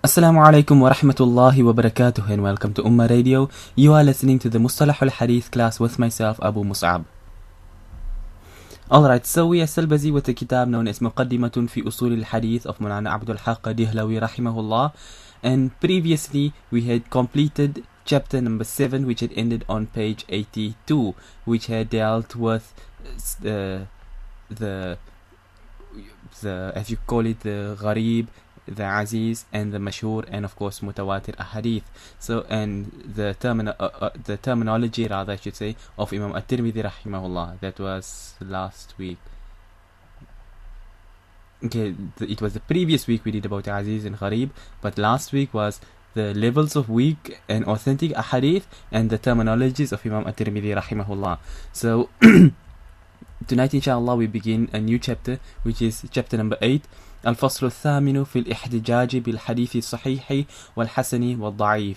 Assalamu alaikum wa rahmatullahi wa barakatuh and welcome to Ummah Radio. You are listening to the Mustalahul Hadeeth class with myself, Abu Mus'ab. Alright, so we are still busy with the kitab known as Muqaddimatun fi Usul al-Hadith of Mulana Abdul Haq Dihlawi rahimahullah. And previously we had completed chapter number 7, which had ended on page 82, which had dealt with the as you call it, the gharib, the aziz, and the mashhur, and of course mutawatir ahadith. So, and the terminology, rather I should say, of Imam at-Tirmidhi rahimahullah. That was last week. Okay, it was the previous week we did about aziz and gharib, but last week was the levels of weak and authentic ahadith and the terminologies of Imam at-Tirmidhi rahimahullah. So tonight inshallah we begin a new chapter, which is chapter number 8, الفصل الثامن في الاحتجاج بالحديث الصحيح والحسن والضعيف.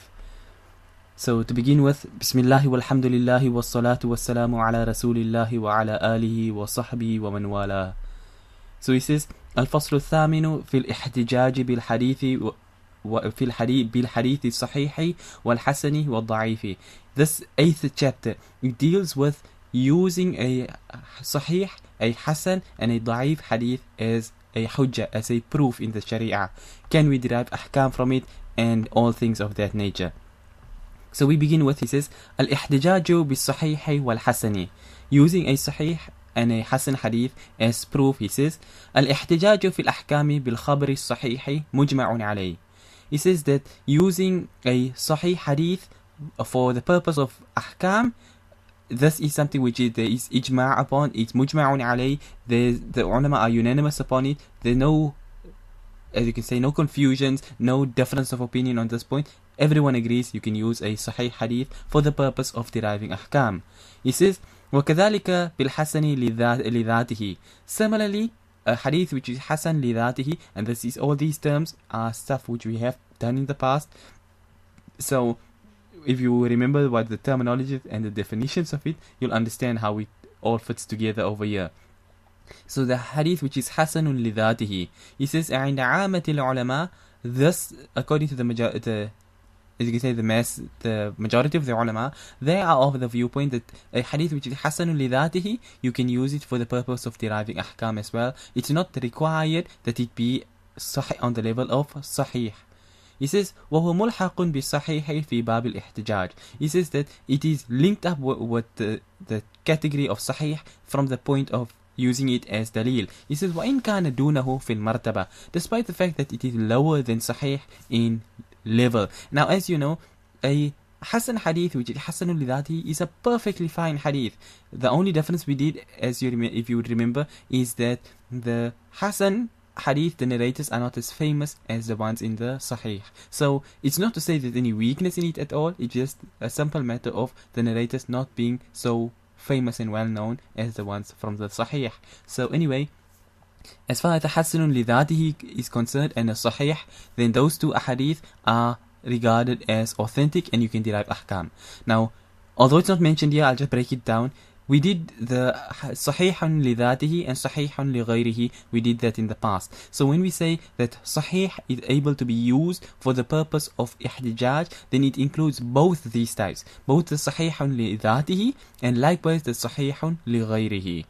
So to begin with, بسم الله والحمد لله والصلاة والسلام على رسول الله وعلى آله وصحبه ومن والاه. So he says الفصل الثامن في الاحتجاج بالحديث الصحيح والحسن والضعيف. This 8th chapter, it deals with using a sahih, a hasan, and a dha'eef hadith as a hujjah, as a proof in the sharia. Can we derive ahkam from it, and all things of that nature. So we begin with, he says, al-ihtijaju bis-sahih wal-hasani. Using a sahih and a hasan hadith as proof, he says, al-ihtijaju fil-ahkami bil-khabri as-sahih mujma'un alayh. He says that using a sahih hadith for the purpose of ahkam, this is something which there is ijma' upon, it's mujma'un alayh, the ulama are unanimous upon it, there's no, as you can say, no confusions, no difference of opinion on this point. Everyone agrees you can use a sahih hadith for the purpose of deriving ahkam. He says, وَكَذَلِكَ بِالْحَسَنِ لِذَاتِهِ. Similarly, a hadith which is hasan lidatihi, and this is, all these terms are stuff which we have done in the past. So if you remember what the terminology and the definitions of it, you'll understand how it all fits together over here. So the hadith which is hasanun lidatihi, he says عند عامة العلماء, this according to the as you can say, the majority of the ulama, they are of the viewpoint that a hadith which is hasanun lidatihi, you can use it for the purpose of deriving ahkam as well. It's not required that it be sahih on the level of sahih. He says, وَهُوَ مُلْحَقٌ بِالصَّحِيحِ فِي بَابِ الْإِحْتِجَاج. He says that it is linked up with the category of sahih from the point of using it as dalil. He says, وَإِنْ كَانَ دُونَهُ فِي الْمَرْتَبَةِ. Despite the fact that it is lower than sahih in level. Now, as you know, a hasan hadith, which is hasanul lidati, is a perfectly fine hadith. The only difference we did, as if you would remember, is that the hasan hadith, the narrators are not as famous as the ones in the sahih. So it's not to say there's any weakness in it at all, it's just a simple matter of the narrators not being so famous and well known as the ones from the sahih. So anyway, as far as the hasanun lidatihi is concerned and the sahih, then those two ahadith are regarded as authentic and you can derive ahkam. Now, although it's not mentioned here, I'll just break it down. We did the sahihun lidatihi and sahihun lighayrihi. We did that in the past. So when we say that sahih is able to be used for the purpose of ihtijaj, then it includes both these types, both the sahihun lidatihi and likewise the sahihun lighayrihi.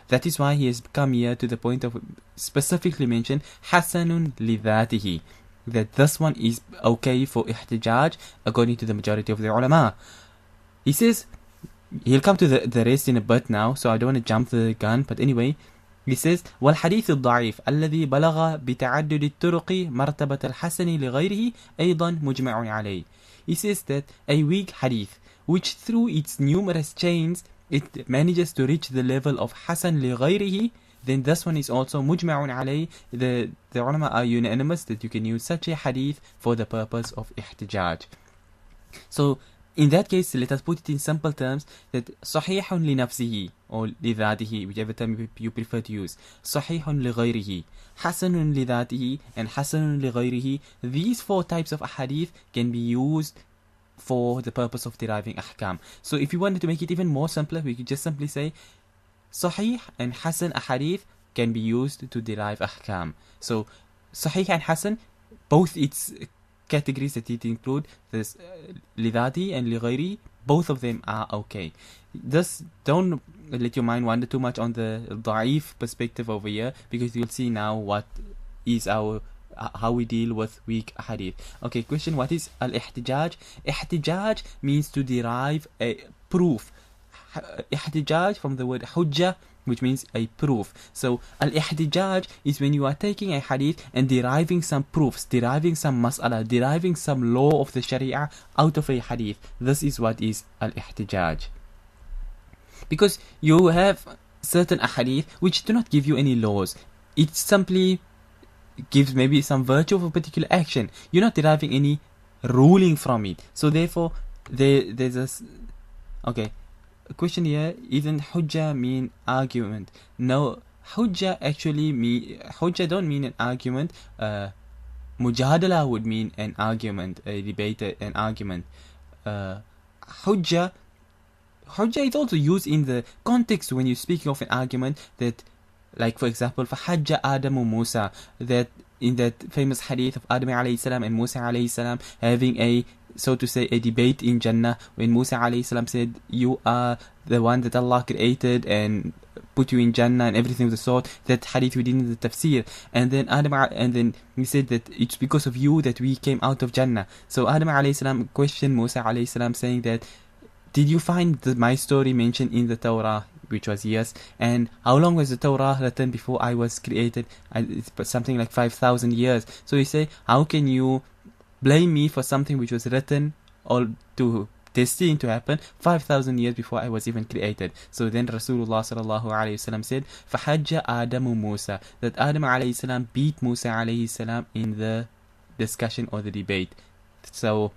That is why he has come here to the point of specifically mention hasanun lidatihi, that this one is okay for ihtijaj according to the majority of the ulama. He says, he'll come to the rest in a bit now, so I don't want to jump the gun, but anyway, he says, وَالْحَدِيثُ الضَّعِيفُ الَّذِي بَلَغَ بِتَعَدُّدِ الطُّرُقِ مَرْتَبَةَ الْحَسَنِ لِغَيْرِهِ أَيْضًا مُجْمَعٌ عَلَيْهِ. He says that a weak hadith, which through its numerous chains, it manages to reach the level of hasan lighayrihi, then this one is also mujma'un alayh. The ulama are unanimous that you can use such a hadith for the purpose of ihtijaj. So in that case, let us put it in simple terms, that sahihun li nafsihi or li dhatihi, whichever term you prefer to use, sahihun li ghayrihi, hasanun li dhatihi, and hasanun li ghayrihi. These four types of ahadith can be used for the purpose of deriving ahkam. So if you wanted to make it even more simpler, we could just simply say sahih and hasan ahadith can be used to derive ahkam. So Sahih and Hasan, both its categories that it include, this lidati and lighairi, both of them are okay. Just don't let your mind wander too much on the dha'eef perspective over here, because you'll see now what is our how we deal with weak hadith. Okay, question: what is al-ihtijaj? Ihtijaj means to derive a proof. Ihtijaj from the word hujjah, which means a proof. So al-ihtijaj is when you are taking a hadith and deriving some proofs, deriving some mas'ala, deriving some law of the sharia out of a hadith. This is what is al-ihtijaj. Because you have certain ahadith which do not give you any laws. It simply gives maybe some virtue of a particular action. You're not deriving any ruling from it. So therefore, there's a... Okay, a question here: isn't hujjah mean argument? No, hujjah actually hujjah don't mean an argument. Mujadala would mean an argument, a debate, an argument. Hujjah is also used in the context when you're speaking of an argument, that, like for example, فَحَجَّ آدَمُ Musa, that in that famous hadith of Adam alayhi salam and Musa alayhi salam having a, so to say, a debate in Jannah, when Musa alayhi salam said, you are the one that Allah created and put you in Jannah and everything of the sort. That hadith we did in the tafsir. And then he said that it's because of you that we came out of Jannah. So Adam alayhi salam questioned Musa alayhi salam, saying that, did you find my story mentioned in the Torah? Which was yes. And how long was the Torah written before I was created? It's something like 5,000 years. So he said, how can you blame me for something which was written or to destined to happen 5,000 years before I was even created? So then Rasulullah sallallahu alayhi wasallam said, فَحَجَّ آدَمُ Musa, that Adam alayhi salam beat Musa alayhi salam in the discussion or the debate. So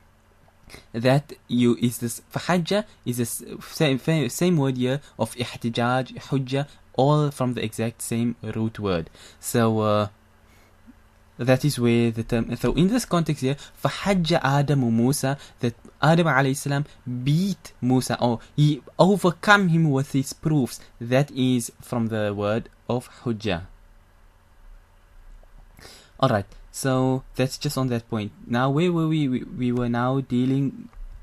that is this fahajja is the same word here of ihtijaj, hujjah, all from the exact same root word. So that is where the term. So in this context here, fahajja Adamu Musa, that Adam alayhi salam beat Musa, or he overcome him with his proofs. That is from the word of hujjah. Alright, so that's just on that point. Now where were we? We were now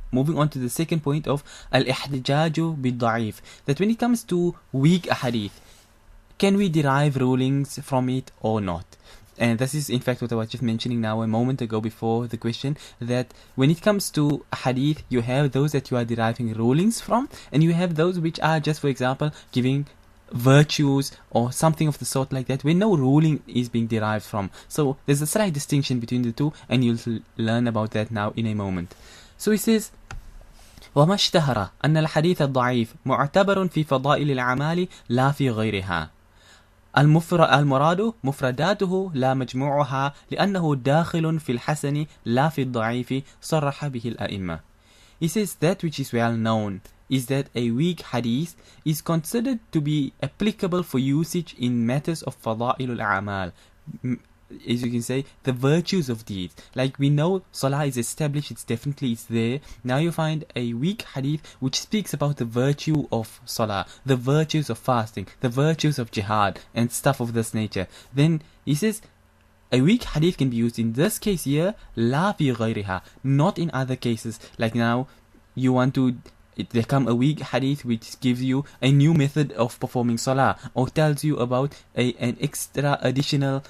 moving on to the second point of al-ihtijaju bil-dha'eef, that when it comes to weak hadith, can we derive rulings from it or not? And this is in fact what I was just mentioning now a moment ago before the question, that when it comes to hadith, you have those that you are deriving rulings from, and you have those which are just, for example, giving virtues or something of the sort like that, where no ruling is being derived from. So there's a slight distinction between the two, and you'll learn about that now in a moment. So he says, وما اشتهر أن الحديث الضعيف معتبر في فضائل الأعمال لا في غيرها. المراد مفرداته لا مجموعها لأنه داخل في الحسن لا في الضعيف صرح به الأئمة. He says that which is well known is that a weak hadith is considered to be applicable for usage in matters of fada'ilul a'mal, as you can say, the virtues of deeds. Like we know salah is established, it's there. Now you find a weak hadith which speaks about the virtue of salah, the virtues of fasting, the virtues of jihad and stuff of this nature. Then he says a weak hadith can be used in this case here, la fi ghayriha, not in other cases. Like now you want to there come a weak hadith which gives you a new method of performing salah, or tells you about an extra additional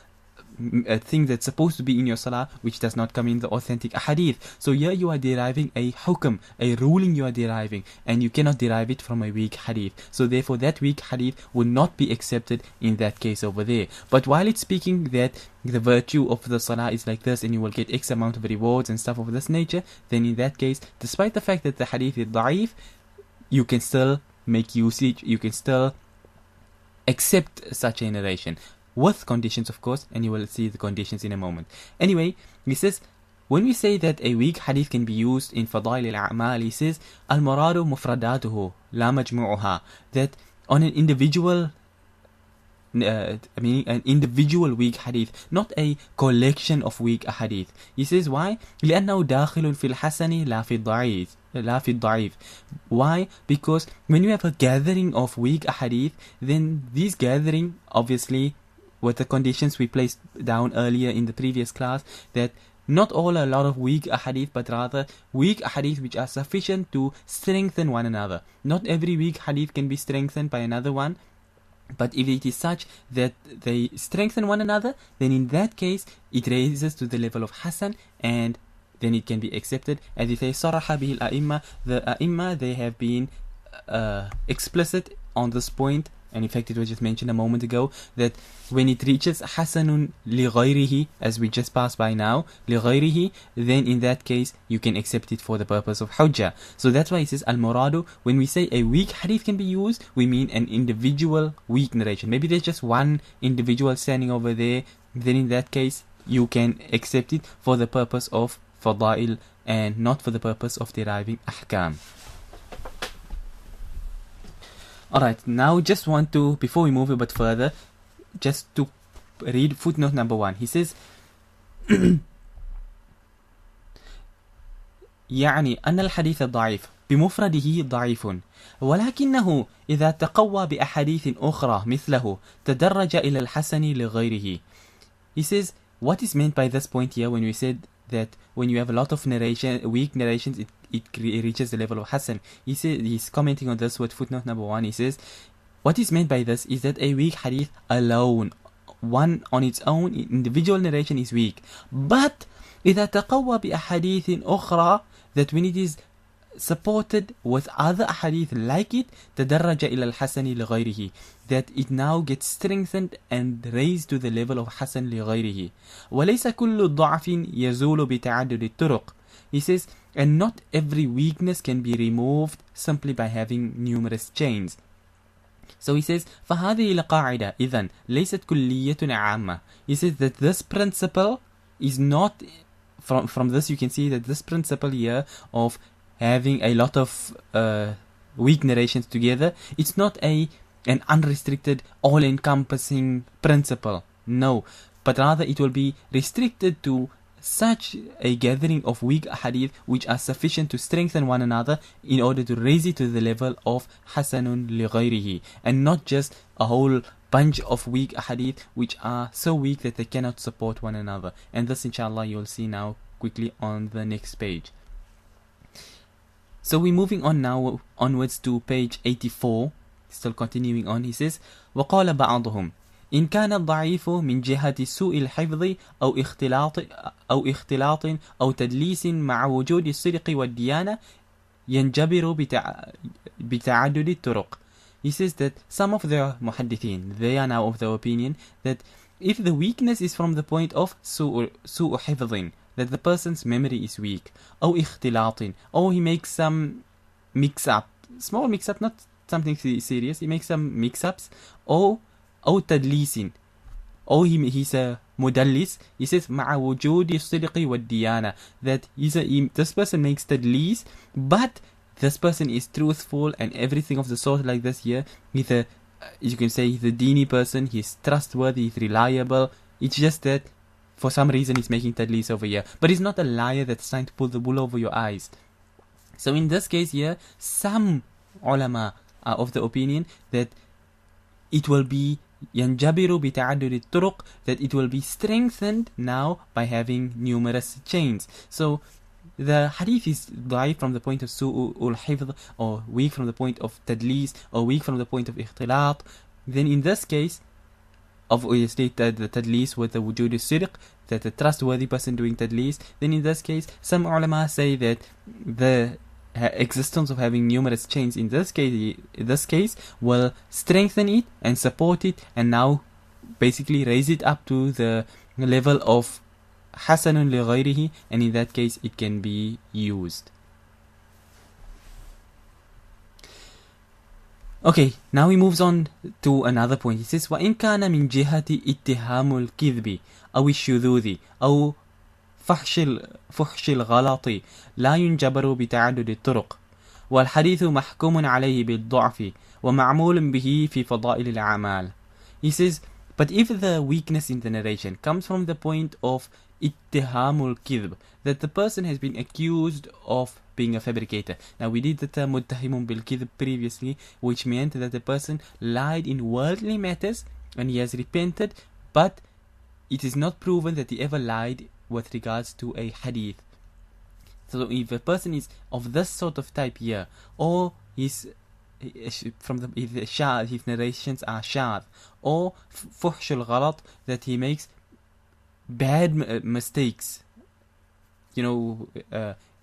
a thing that's supposed to be in your salah which does not come in the authentic hadith. So here you are deriving a hukm, a ruling you are deriving, and you cannot derive it from a weak hadith. So therefore that weak hadith would not be accepted in that case over there. But while it's speaking that the virtue of the salah is like this and you will get X amount of rewards and stuff of this nature, then in that case, despite the fact that the hadith is dha'eef, you can still make usage, you can still accept such a narration. With conditions, of course, and you will see the conditions in a moment. Anyway, he says, when we say that a weak hadith can be used in fadail al-a'mal, he says, al-muradu mufradatuhu, la majmu'uha, that on an individual, meaning an individual weak hadith, not a collection of weak hadith. He says, why? لأنه داخل في الحسن لا في الضعيف. لا في الضعيف. Why? Because when you have a gathering of weak hadith, then this gathering, obviously, with the conditions we placed down earlier in the previous class, that not all a lot of weak ahadith, but rather weak ahadith which are sufficient to strengthen one another. Not every weak hadith can be strengthened by another one, but if it is such that they strengthen one another, then in that case it raises to the level of Hasan, and then it can be accepted. As if they saraha bihi al-a'imma, the a'imma, they have been explicit on this point, and in fact it was just mentioned a moment ago that when it reaches hasanun li ghayrihi, as we just passed by now, li ghayrihi, then in that case you can accept it for the purpose of hujjah. So that's why it says al-muradu, when we say a weak hadith can be used, we mean an individual weak narration. Maybe there's just one individual standing over there, then in that case you can accept it for the purpose of fada'il and not for the purpose of deriving ahkam. Alright, now just want to, before we move a bit further, just to read footnote number 1. He says يعني أن الحديث الضعيف بمفرده ضعيف، ولكنه إذا تقوى بأحاديث أخرى مثله تدرج إلى الحسن لغيره. He says, what is meant by this point here when we said that when you have a lot of weak narrations, it reaches the level of Hasan. He says, he's commenting on this with footnote number 1. He says, what is meant by this is that a weak hadith alone, one on its own individual narration, is weak. But إذا تقوى بأحاديث أخرى, that when it is supported with other ahadith like it, تدرج إلى الحسن لغيره, that it now gets strengthened and raised to the level of حسن لغيره. وليس كل ضعف يزول بتعدد الطرق. He says, and not every weakness can be removed simply by having numerous chains. So he says, فهذه القاعدة إذن ليست كلية عامة. He says that this principle is not, from this you can see that this principle here of having a lot of weak narrations together, it's not an unrestricted, all-encompassing principle. No, but rather it will be restricted to such a gathering of weak hadith which are sufficient to strengthen one another in order to raise it to the level of hasanun li ghayrihi, and not just a whole bunch of weak hadith which are so weak that they cannot support one another. And this inshallah you'll see now quickly on the next page. So we're moving on now onwards to page 84, still continuing on. He says, وقال بعضهم إن كان الضعيف من جهة سوء الحفظ أو اختلاط أو تدليس مع وجود الصدق والديانة ينجبر بتعدد الطرق. He says that some of the muhaddithin, they are now of the opinion that if the weakness is from the point of سوء حفظ, that the person's memory is weak, أو اختلاط, or he makes some mix-up, small mix-up, not something serious, he makes some mix-ups, or تدليس, or he's a mudallis. He says مع وجود الصدق والديانة, that this person makes tadlis, but this person is truthful and everything of the sort like this here. He's a, you can say, he's a dini person, he's trustworthy, he's reliable. It's just that for some reason he's making tadlis over here, but he's not a liar that's trying to pull the wool over your eyes. So in this case here, some ulama are of the opinion that it will be ينجبر بتعدد الطرق, that it will be strengthened now by having numerous chains. So the hadith is ضعيف from the point of su'ul hifz, or weak from the point of tadlis, or weak from the point of ikhtilat. Then in this case, obviously the tadlis with the wujud al-sidq, that the trustworthy person doing tadlis, then in this case some ulama say that the existence of having numerous chains in this case will strengthen it and support it, and now basically raise it up to the level of hasanun li ghayrihi, and in that case it can be used. Okay, now he moves on to another point. He says وَإِنْ كَانَ مِنْ جِهَةِ اتِّهَامُ الْكِذْبِ أو الشذوذ أو فحش الغلط لا ينجبر بتعدد الطرق، والحديث محكوم عليه بالضعف ومعمول به في فضائل الأعمال. He says, but if the weakness in the narration comes from the point of اتهام الكذب, that the person has been accused of being a fabricator. Now we did the term متهم بالكذب previously, which meant that the person lied in worldly matters and he has repented, but it is not proven that he ever lied with regards to a hadith. So if a person is of this sort of type here, or is from the his narrations are shadh, or fuhshul ghalat, that he makes bad mistakes,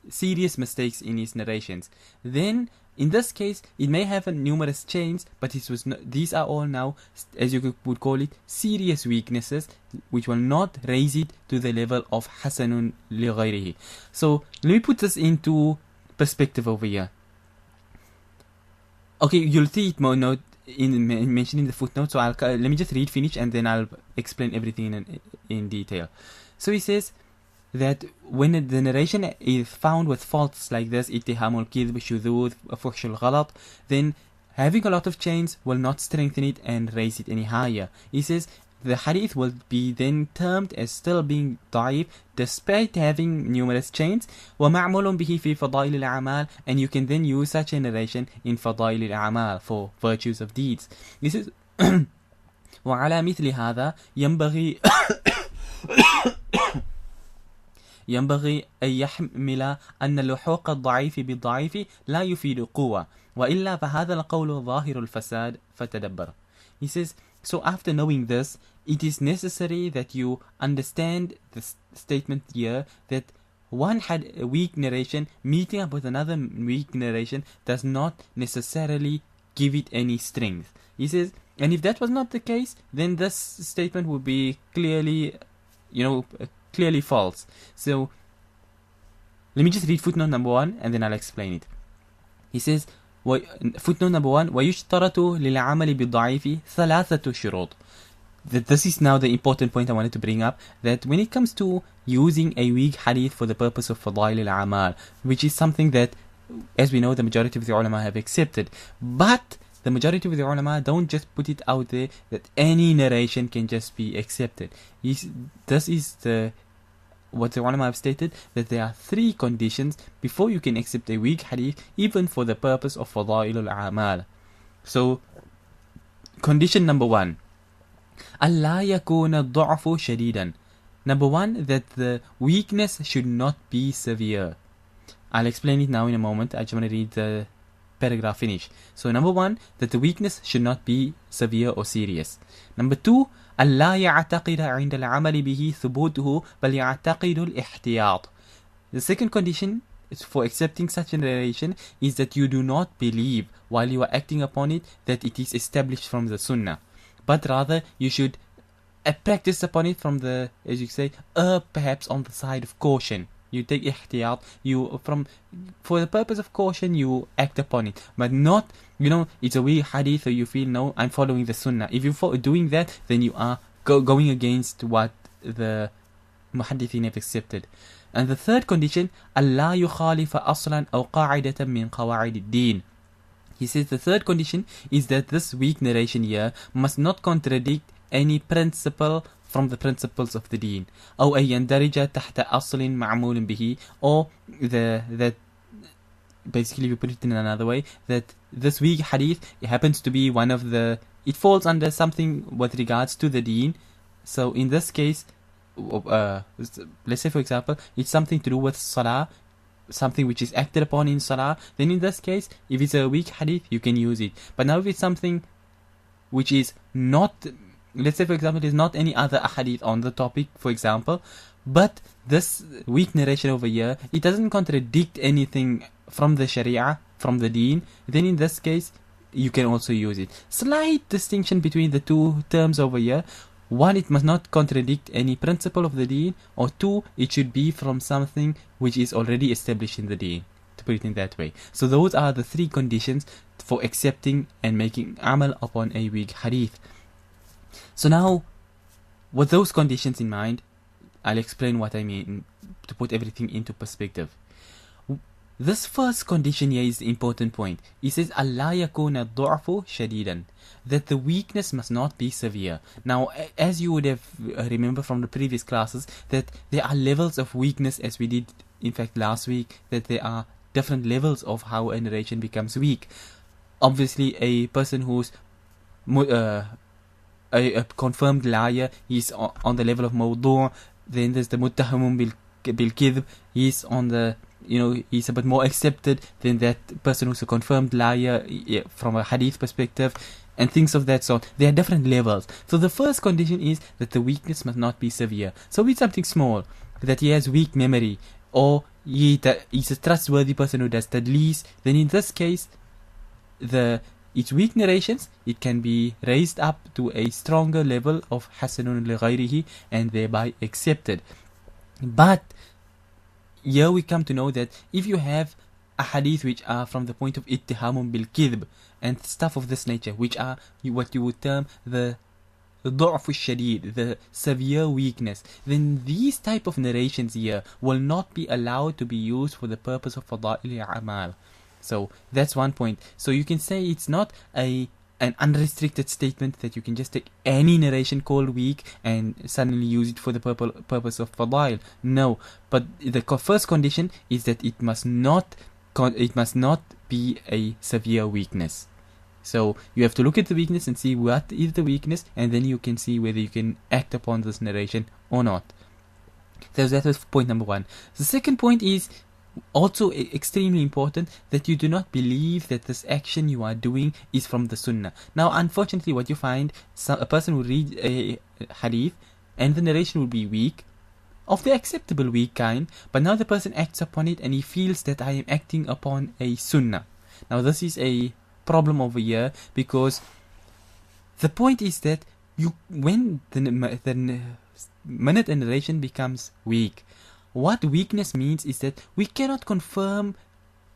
serious mistakes in his narrations, then in this case it may have numerous chains, but these are all now, as you would call it, serious weaknesses, which will not raise it to the level of hasanun li ghayrihi. So let me put this into perspective over here. Okay, you'll see it more note in mentioned in the footnote, so let me just finish and then I'll explain everything in detail. So he says that when the narration is found with faults like this, ittihamul kidhb, shudhud, fuhshul ghalat, then having a lot of chains will not strengthen it and raise it any higher. He says the hadith will be then termed as still being dha'eef despite having numerous chains. وَمَعْمُولٌ بِهِ فِي فَضَائِلِ الْأَعْمَالِ, and you can then use such a narration in فَضَائِلِ الْأَعْمَالِ, for virtues of deeds. This is وَعَلَى مِثْلِ هَذَا ينبغي أن يحمل أن لحوق الضعيف بالضعيف لا يفيد قوة وإلا فهذا القول ظاهر الفساد فتدبر. He says, so after knowing this, it is necessary that you understand the statement here that one had a weak narration meeting up with another weak narration does not necessarily give it any strength. He says, and if that was not the case, then this statement would be clearly false. So let me just read footnote number 1 and then I'll explain it. He says, footnote number 1, وَيُشْتَرَطُ لِلْعَمَلِ بِالضَّعِيفِ ثَلَاثَةُ شُرُوطٍ. This is now the important point I wanted to bring up, that when it comes to using a weak hadith for the purpose of fadail al-amal, which is something that, as we know, the majority of the ulama have accepted, but the majority of the ulama don't just put it out there that any narration can just be accepted. This is what the ulama have stated, that there are 3 conditions before you can accept a weak hadith, even for the purpose of fadail al-amal. So, condition number 1, أَلَّا يَكُونَ الضَّعْفُ شَدِيدًا. Number 1, that the weakness should not be severe. I'll explain it now in a moment. I just want to read the paragraph finish. So number 1, that the weakness should not be severe or serious. Number 2, أَلَّا يَعْتَقِدَ عِنْدَ الْعَمَلِ بِهِ ثُبُوتُهُ بَلْ يَعْتَقِدُ الْإِحْتِيَاطِ. The second condition for accepting such a narration is that you do not believe while you are acting upon it that it is established from the sunnah, but rather you should practice upon it from the, as you say, perhaps on the side of caution. You take ihtiyat, for the purpose of caution you act upon it, but not, it's a weak hadith, or you feel, no, I'm following the sunnah. If you're doing that, then you are going against what the muhaddithin have accepted. And the third condition, أَلَّا يُخَالِفَ أَصْلًا أَوْ قَاعِدَةً مِّن قَوَاعِدِ الدِّينِ. He says the third condition is that this weak narration here must not contradict any principle from the principles of the deen, أو أن يندرج تحت أصل معمول به, or that basically, we put it in another way, that this weak hadith, it happens to be it falls under something with regards to the deen. So in this case, let's say for example, it's something to do with salah, something which is acted upon in salah, then in this case, if it's a weak hadith, you can use it. But now if it's something which is not, let's say for example, there's not any other ahadith on the topic, for example, but this weak narration over here, it doesn't contradict anything from the sharia, from the deen, then in this case, you can also use it. Slight distinction between the two terms over here. 1, it must not contradict any principle of the deen, or 2, it should be from something which is already established in the deen, to put it in that way. So those are the 3 conditions for accepting and making amal upon a weak hadith. So now, with those conditions in mind, I'll explain what I mean to put everything into perspective. This first condition here is the important point. It says, أَلَّا يَكُونَ الضُّعْفُ شَدِيدًا, that the weakness must not be severe. Now, as you would have remember from the previous classes, that there are levels of weakness, as we did in fact last week, that there are different levels of how a narration becomes weak. Obviously, a person who's a confirmed liar, he's on the level of mawdu'. Then there's the muttahamun bil kidhb. He's on the, he's a bit more accepted than that person who's a confirmed liar from a hadith perspective, and things of that sort. There are different levels. So the first condition is that the weakness must not be severe. So it's something small, that he has weak memory, or he's a trustworthy person who does tadlis, then in this case, its weak narrations, it can be raised up to a stronger level of hasanun li ghayrihi, and thereby accepted. But here we come to know that if you have a hadith which are from the point of ittihamun bil kidhb and stuff of this nature, which are what you would term the dha'eef shadid, the severe weakness, then these type of narrations here will not be allowed to be used for the purpose of fada'il a'mal. So that's one point. So you can say it's not an unrestricted statement that you can just take any narration called weak and suddenly use it for the purpose of fadail. No, but the first condition is that it must not be a severe weakness. So you have to look at the weakness and see what is the weakness, and then you can see whether you can act upon this narration or not. So that was point number one. The second point is also extremely important, that you do not believe that this action you are doing is from the sunnah. Now unfortunately what you find, a person will read a hadith and the narration will be weak, of the acceptable weak kind, but now the person acts upon it and he feels that I am acting upon a sunnah. Now this is a problem over here, because the point is that when the minute a narration becomes weak, what weakness means is that we cannot confirm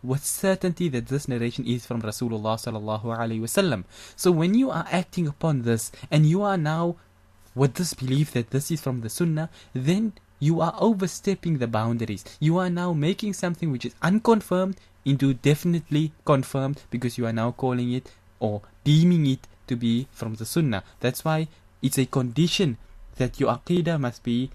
with certainty that this narration is from Rasulullah sallallahu alaihi wasallam. So when you are acting upon this and you are now with this belief that this is from the sunnah, then you are overstepping the boundaries. You are now making something which is unconfirmed into definitely confirmed, because you are now calling it or deeming it to be from the sunnah. That's why it's a condition that your aqidah must be,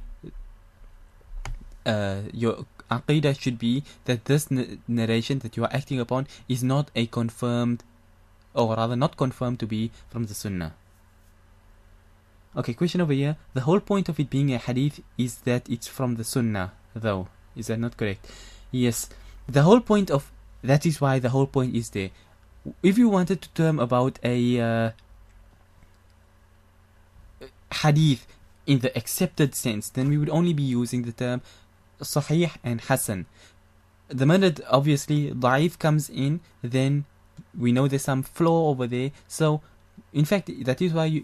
your aqidah should be that this narration that you are acting upon is not a confirmed, or rather not confirmed to be from the sunnah. Okay, question over here. The whole point of it being a hadith is that it's from the sunnah, though. Is that not correct? Yes. The whole point of that is why the whole point is there. If you wanted to term about a hadith in the accepted sense, then we would only be using the term sahih and hasan. The minute obviously dha'eef comes in, then we know there's some flaw over there. So in fact that is why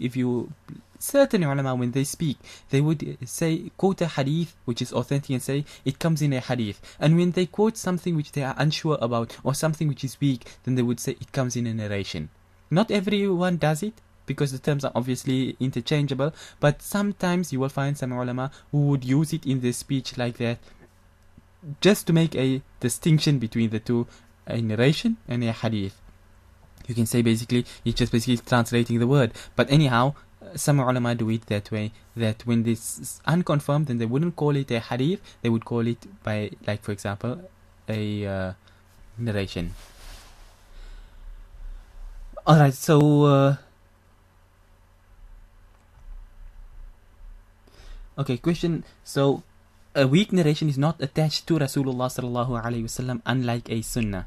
certain ulama, when they speak, they would say, quote a hadith which is authentic and say it comes in a hadith, and when they quote something which they are unsure about or something which is weak, then they would say it comes in a narration. Not everyone does it, because the terms are obviously interchangeable, but sometimes you will find some ulama who would use it in their speech like that, just to make a distinction between the two, a narration and a hadith. You can say basically it's just basically translating the word, but anyhow, some ulama do it that way, that when this is unconfirmed, then they wouldn't call it a hadith, they would call it by, like for example, a narration. Alright, so okay, question. So a weak narration is not attached to Rasulullah sallallahu alaihi wasallam, unlike a sunnah.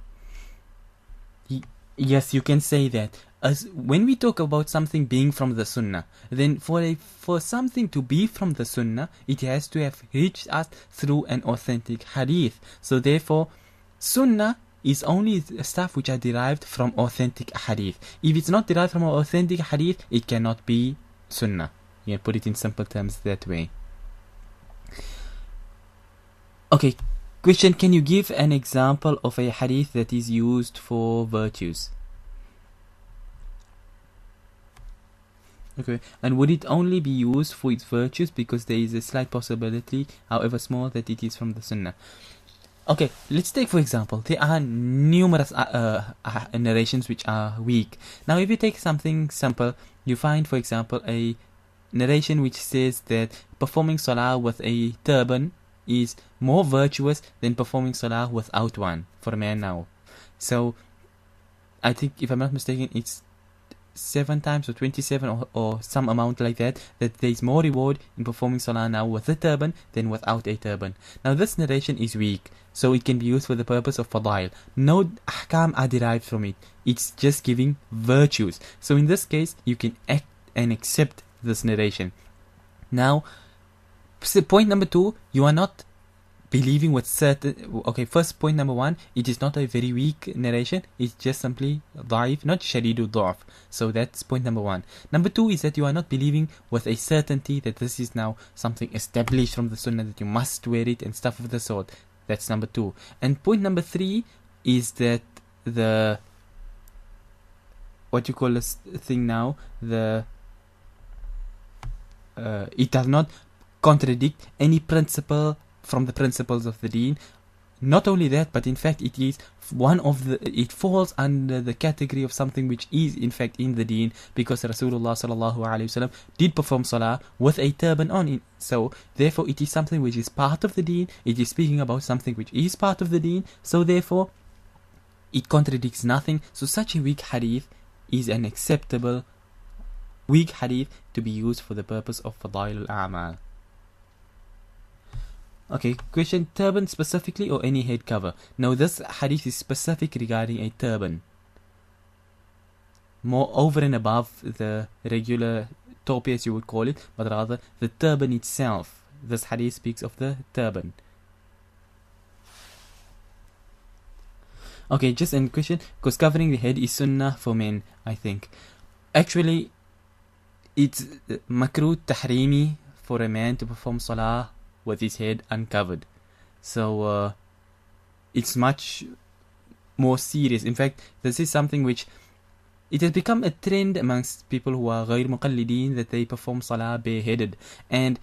Yes, you can say that. As when we talk about something being from the sunnah, then for something to be from the sunnah, it has to have reached us through an authentic hadith. So therefore, sunnah is only stuff which are derived from authentic hadith. If it's not derived from an authentic hadith, it cannot be sunnah. You can put it in simple terms that way. Okay, question, can you give an example of a hadith that is used for virtues? Okay, and would it only be used for its virtues because there is a slight possibility, however small, that it is from the sunnah? Okay, let's take for example, there are numerous narrations which are weak. Now if you take something simple, you find for example a narration which says that performing salah with a turban is more virtuous than performing salah without one, for a man now. So I think, if I'm not mistaken, it's 27 times or 27 or some amount like that there is more reward in performing salah now with a turban than without a turban. Now this narration is weak, so it can be used for the purpose of fadail. No ahkam are derived from it. It's just giving virtues. So in this case, you can act and accept this narration. Now, point number 2, you are not believing with certain... Okay, first point number 1, it is not a very weak narration. It's just simply dha'eef, not shadidu dha'f. So that's point number 1. Number 2 is that you are not believing with a certainty that this is now something established from the sunnah, that you must wear it and stuff of the sort. That's number 2. And point number 3 is that the... What you call this thing now? The... it does not contradict any principle from the principles of the deen. Not only that, but in fact it is one of the... It falls under the category of something which is in fact in the deen, because Rasulullah sallallahu alaihi wasallam did perform salah with a turban on it. So therefore it is something which is part of the deen. It is speaking about something which is part of the deen. So therefore it contradicts nothing. So such a weak hadith is an acceptable weak hadith to be used for the purpose of fadail al-a'mal. Okay, question, turban specifically or any head cover? Now this hadith is specific regarding a turban. More over and above the regular topi as you would call it, but rather the turban itself. This hadith speaks of the turban. Okay, just in question, because covering the head is sunnah for men, I think. Actually, it's makruh tahrimi for a man to perform salah with his head uncovered. So it's much more serious. In fact, this is something which it has become a trend amongst people who are غير مقلدين, that they perform salah bareheaded, and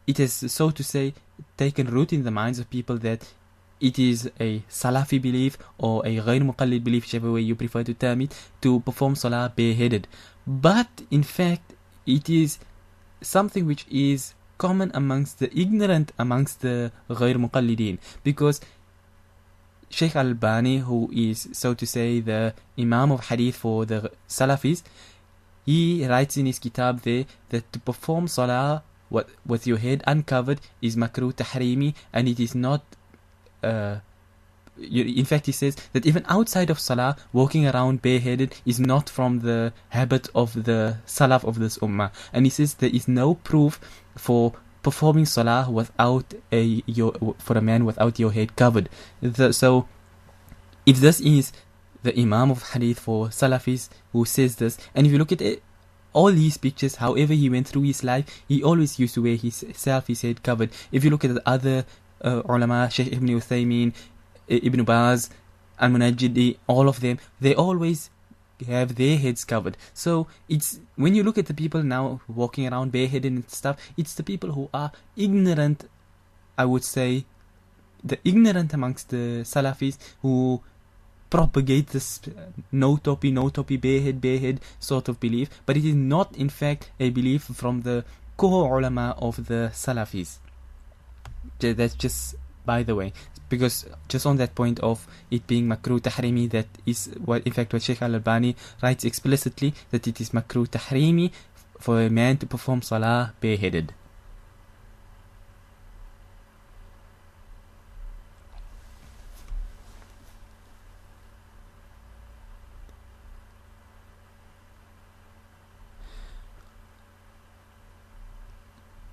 it has, so to say, taken root in the minds of people that it is a Salafi belief or a غير مقلد belief, whichever way you prefer to term it, to perform salah bareheaded. But in fact, it is something which is common amongst the ignorant, amongst the غير مقلدين, because Shaykh Al-Albani, who is, so to say, the Imam of Hadith for the Salafis, he writes in his kitab there that to perform salah with your head uncovered is makruh tahrimi, and it is not in fact, he says that even outside of salah, walking around bareheaded is not from the habit of the salaf of this ummah. And he says there is no proof for performing salah without for a man without your head covered. So if this is the Imam of Hadith for Salafis who says this, and if you look at it, all these pictures, however he went through his life, he always used to wear his head covered. If you look at the other ulama, Shaykh Ibn Uthaymeen, Ibn Baz, Al-Munajjidi, all of them, they always have their heads covered. So it's, when you look at the people now walking around bareheaded and stuff, it's the people who are ignorant, I would say, the ignorant amongst the Salafis who propagate this no topi, barehead sort of belief, but it is not in fact a belief from the core ulama of the Salafis. That's just by the way, because just on that point of it being makruh tahrimi, that is what in fact what Shaykh Al-Albani writes explicitly, that it is makruh tahrimi for a man to perform salah bareheaded.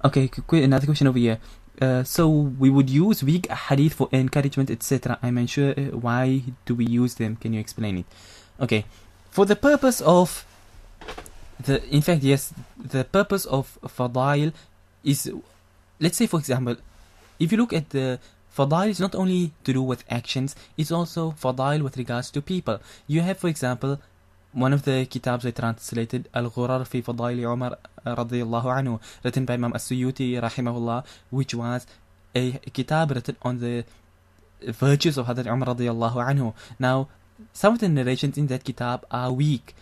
Okay, another question over here. So we would use weak hadith for encouragement, etc. I'm unsure why do we use them. Can you explain it? Okay, for the purpose of in fact, yes, the purpose of fadail is, let's say for example, if you look at the fadail, is not only to do with actions, it's also fadail with regards to people. You have, for example, one of the kitabs I translated, Al-Ghurar fi Fadaili Umar radiyallahu anhu, written by Imam As-Suyuti rahimahullah, which was a kitab written on the virtues of Hadrat Umar radiyallahu anhu. Now, some of the narrations in that kitab are weak,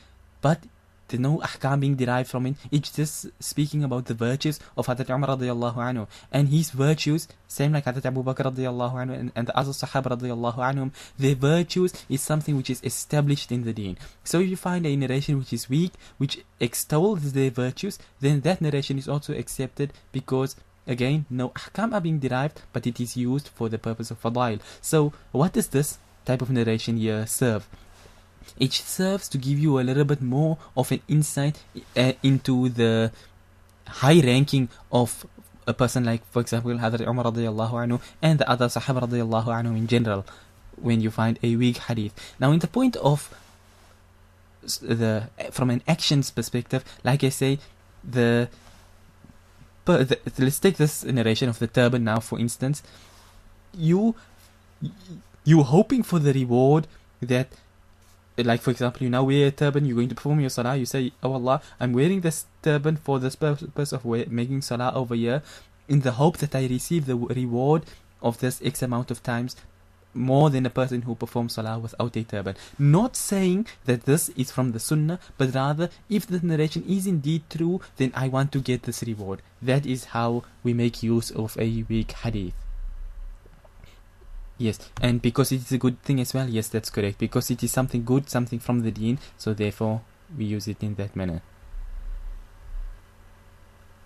but there's no ahkam being derived from it. It's just speaking about the virtues of Hadeeth Umar radiallahu anhu. And his virtues, same like Hadeeth Abu Bakr radiallahu anhu and the other Sahaba radiallahu anhum, their virtues is something which is established in the deen. So if you find a narration which is weak, which extols their virtues, then that narration is also accepted because, again, no ahkam are being derived, but it is used for the purpose of fadail. So what does this type of narration here serve? It serves to give you a little bit more of an insight into the high ranking of a person like, for example, Hadeeth Umar radiallahu anhu and the other Sahaba radiallahu anhu in general, when you find a weak hadith. Now, in the point of from an actions perspective, like I say, let's take this narration of the turban now, for instance. You're hoping for the reward that, like for example, you now wear a turban, you're going to perform your salah, you say, oh Allah, I'm wearing this turban for this purpose of making salah over here, in the hope that I receive the reward of this X amount of times more than a person who performs salah without a turban. Not saying that this is from the sunnah, but rather, if the narration is indeed true, then I want to get this reward. That is how we make use of a weak hadith. Yes, and because it is a good thing as well, yes, that's correct. Because it is something good, something from the deen, so therefore we use it in that manner.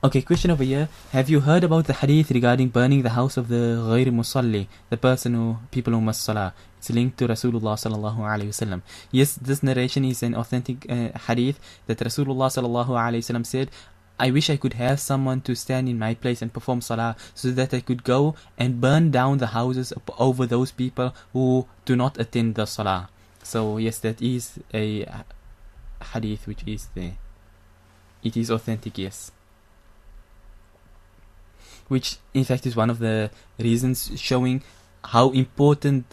Okay, question over here. Have you heard about the hadith regarding burning the house of the ghayr musalli, the people who must salah? It's linked to Rasulullah sallallahu alaihi wasallam. Yes, this narration is an authentic hadith that Rasulullah sallallahu alaihi wasallam said, I wish I could have someone to stand in my place and perform salah, so that I could go and burn down the houses over those people who do not attend the salah. So yes, that is a hadith which is there. It is authentic, yes. Which in fact is one of the reasons showing how important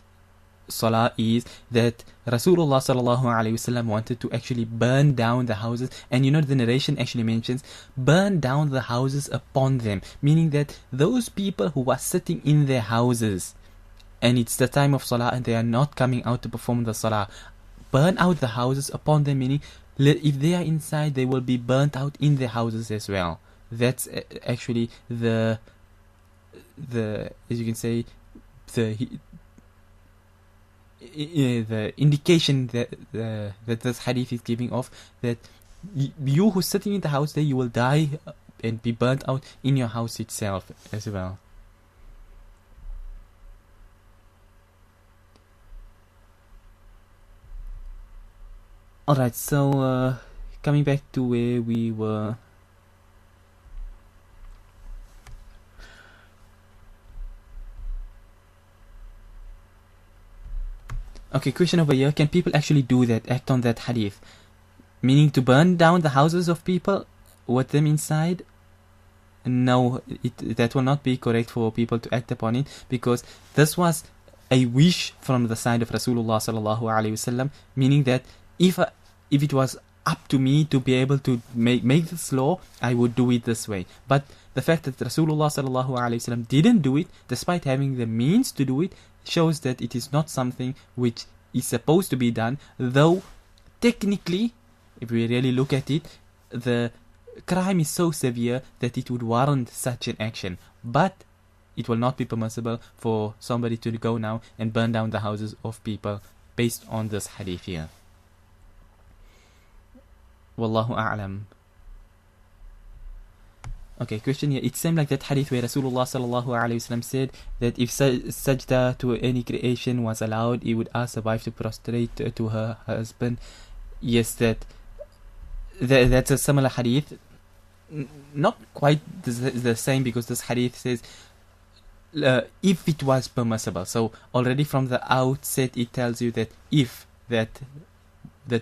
salah is, that Rasulullah sallallahu alaihi wasallam wanted to actually burn down the houses. And the narration actually mentions burn down the houses upon them, meaning that those people who are sitting in their houses and it's the time of salah and they are not coming out to perform the salah, burn out the houses upon them, meaning if they are inside, they will be burnt out in their houses as well. That's actually the as you can say, the indication that this hadith is giving off, that you who's sitting in the house there, you will die and be burnt out in your house itself as well. Alright, so coming back to where we were. Okay, question over here. Can people actually do that, act on that hadith? Meaning to burn down the houses of people with them inside? No, that will not be correct for people to act upon it, because this was a wish from the side of Rasulullah sallallahu alaihi wasallam, meaning that if it was up to me to be able to make this law, I would do it this way. But the fact that Rasulullah sallallahu alaihi wasallam didn't do it, despite having the means to do it, shows that it is not something which is supposed to be done, though technically, if we really look at it, the crime is so severe that it would warrant such an action. But it will not be permissible for somebody to go now and burn down the houses of people based on this hadith here. Wallahu a'lam. Okay, question here. It seemed like that hadith where Rasulullah sallallahu alaihi wasallam said that if sajda to any creation was allowed, he would ask the wife to prostrate to her husband. Yes, that's a similar hadith. Not quite the same, because this hadith says if it was permissible. So already from the outset it tells you that if that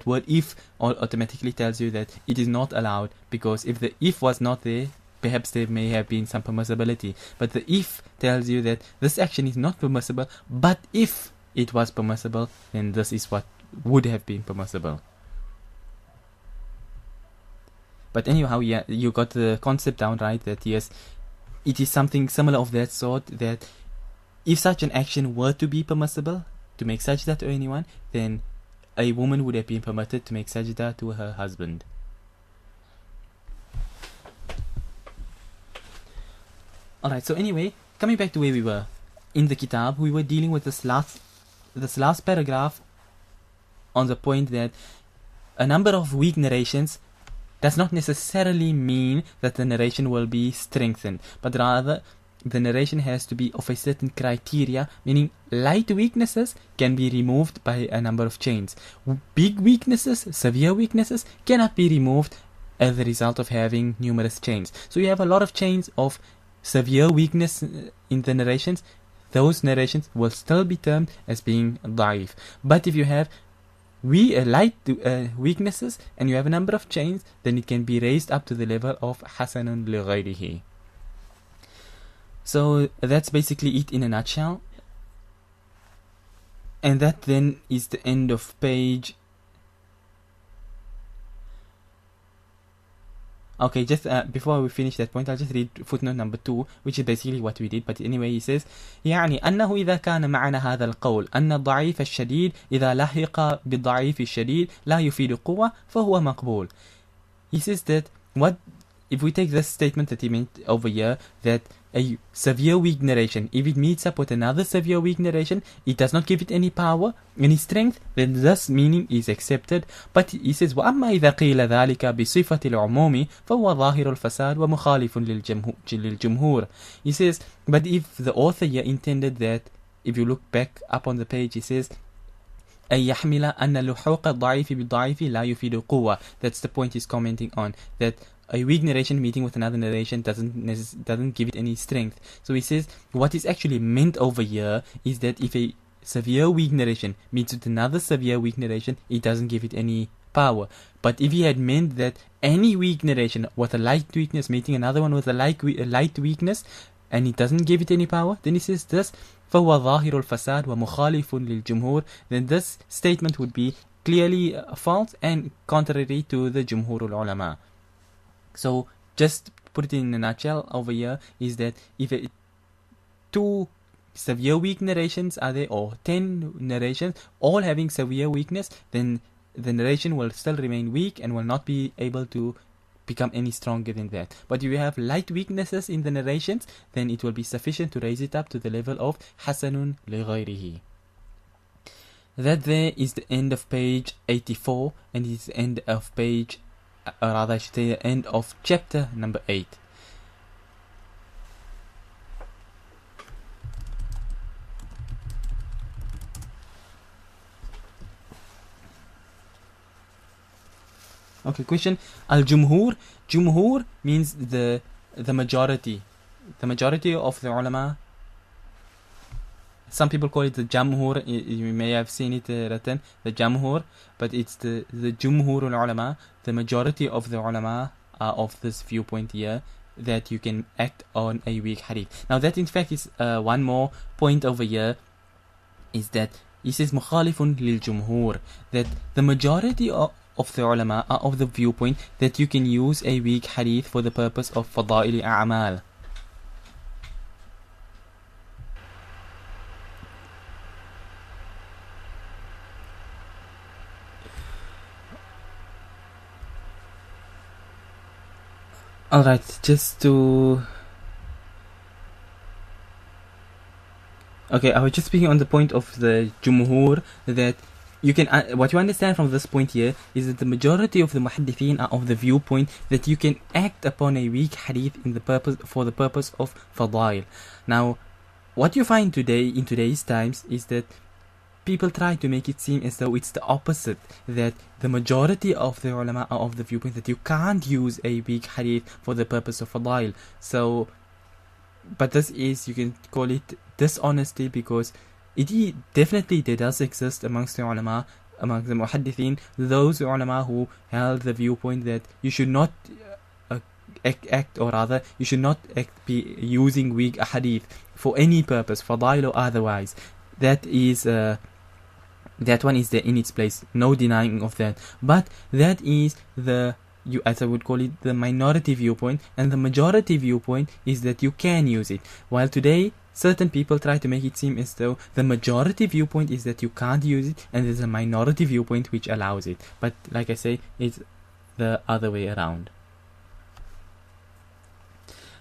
word if automatically tells you that it is not allowed, because if the if was not there, perhaps there may have been some permissibility. But the if tells you that this action is not permissible, but if it was permissible, then this is what would have been permissible. But anyhow, yeah, you got the concept down right, that yes, it is something similar of that sort, that if such an action were to be permissible, to make sajda to anyone, then a woman would have been permitted to make sajda to her husband. Alright, so anyway, coming back to where we were. In the kitab, we were dealing with this last paragraph on the point that a number of weak narrations does not necessarily mean that the narration will be strengthened, but rather the narration has to be of a certain criteria, meaning light weaknesses can be removed by a number of chains. Big weaknesses, severe weaknesses, cannot be removed as a result of having numerous chains. So you have a lot of chains of severe weakness in the narrations. Those narrations will still be termed as being dha'eef. But if you have light weaknesses and you have a number of chains, then it can be raised up to the level of hasanun li ghayrihi. So that's basically it in a nutshell. And that then is the end of page. Okay, just before we finish that point, I'll just read footnote number 2, which is basically what we did. But anyway, he says, يعني أنه إذا كان معنى هذا القول أن الضعيف الشديد إذا لحق بالضعيف الشديد لا يفيد قوة فهو مقبول. He says that if we take this statement that he meant over here, that a severe weak narration, if it meets up with another severe weak narration, it does not give it any power, any strength, then this meaning is accepted. But he says, وَأَمَّا إِذَا قِيلَ ذَلِكَ بِصِفَةِ الْعُمُومِ فَهُوَ ظَاهِرُ الْفَسَادِ وَمُخَالِفٌ لِلْجُمْهُورِ. He says, but if the author here intended that, if you look back up on the page, he says, أن يحمل أن لحوق الضعيف بالضعيف لا يفيد قوة. That's the point he's commenting on, that a weak narration meeting with another narration doesn't give it any strength. So he says what is actually meant over here is that if a severe weak narration meets with another severe weak narration, it doesn't give it any power. But if he had meant that any weak narration with a light weakness meeting another one with a light weakness, and it doesn't give it any power, then he says this, فَهُوَ ظَاهِرُ الْفَسَادِ وَمُخَالِفٌ لِلْجُمْهُورِ. Then this statement would be clearly false and contrary to the Jumhur al-Ulama. So just put it in a nutshell over here is that if 2 severe weak narrations are there, or 10 narrations all having severe weakness, then the narration will still remain weak and will not be able to become any stronger than that. But if you have light weaknesses in the narrations, then it will be sufficient to raise it up to the level of hasanun li ghayrihi. That there is the end of page 84, and is the end of page, rather I should say the end of chapter number 8. Okay, question. Al-Jumhur. Jumhur means the majority. The majority of the ulama. Some people call it the Jamhur. You may have seen it written, the Jamhur, but it's the Jumhur al-Ulama. The majority of the ulama are of this viewpoint here, that you can act on a weak hadith. Now that in fact is one more point over here, is that he says mukhalifun lil jumhur, that the majority of the ulama are of the viewpoint that you can use a weak hadith for the purpose of fada'il a'mal. Alright, just to... Okay, I was just speaking on the point of the Jumhur, that you can... what you understand from this point here is that the majority of the muhaddithin are of the viewpoint that you can act upon a weak hadith for the purpose of fadail. Now, what you find today, in today's times, is that people try to make it seem as though it's the opposite, that the majority of the ulama are of the viewpoint that you can't use a weak hadith for the purpose of fadail. So, but this is, you can call it dishonesty, because it definitely there does exist amongst the ulama, amongst the muhaddithin, those ulama who held the viewpoint that you should not act, or rather you should not be using weak hadith for any purpose, fadail or otherwise. That is that one is there in its place, no denying of that. But that is as I would call it, the minority viewpoint, and the majority viewpoint is that you can use it. While today, certain people try to make it seem as though the majority viewpoint is that you can't use it, and there's a minority viewpoint which allows it. But like I say, it's the other way around.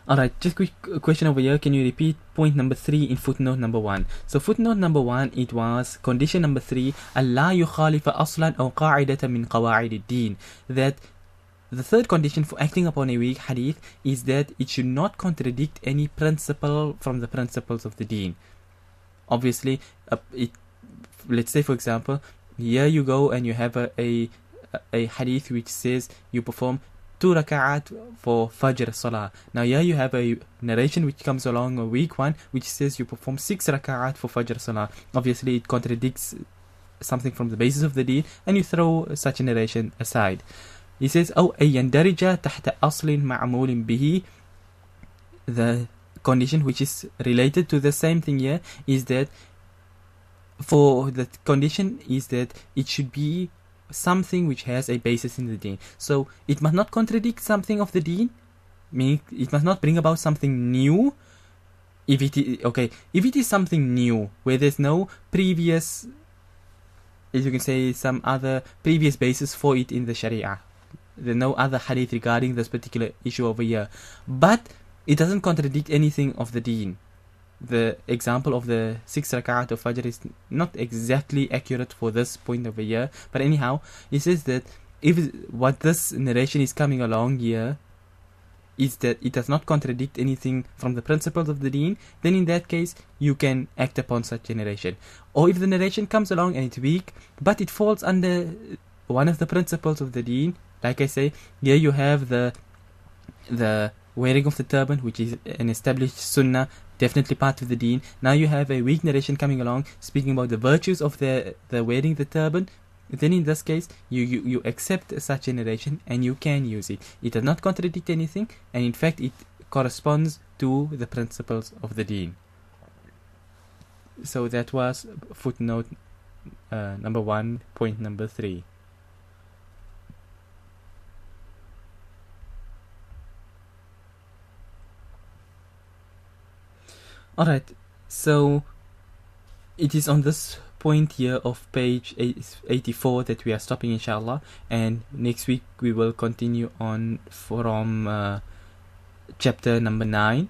Alright, just quick question over here. Can you repeat point number 3 in footnote number 1? So footnote number 1, it was condition number 3, ألا يخالف أصلا أو قاعدة من قواعد الدين. That the third condition for acting upon a weak hadith is that it should not contradict any principle from the principles of the deen. Obviously, let's say for example, here you go and you have a hadith which says you perform 2 raka'at for Fajr Salah. Now here you have a narration which comes along, a weak one, which says you perform 6 raka'at for Fajr Salah. Obviously it contradicts something from the basis of the deen, and you throw such a narration aside. He says, أو أن يندرج تحت أصل معمول به. The condition which is related to the same thing here is that for the condition is that it should be something which has a basis in the deen. So it must not contradict something of the deen, meaning it must not bring about something new. If it is something new where there's no previous, as you can say, some other previous basis for it in the Sharia, there's no other hadith regarding this particular issue over here, but it doesn't contradict anything of the deen. The example of the 6 rak'at of Fajr is not exactly accurate for this point over here, but anyhow, it says that if what this narration is coming along here is that it does not contradict anything from the principles of the deen, then in that case you can act upon such a narration. Or if the narration comes along and it's weak, but it falls under one of the principles of the deen, like I say, here you have the wearing of the turban, which is an established sunnah, definitely part of the deen. Now you have a weak narration coming along speaking about the virtues of the wearing the turban. Then in this case you accept such a narration and you can use it. It does not contradict anything, and in fact it corresponds to the principles of the deen. So that was footnote number 1, point number 3. Alright, so it is on this point here of page 84 that we are stopping, inshallah, and next week we will continue on from chapter number 9.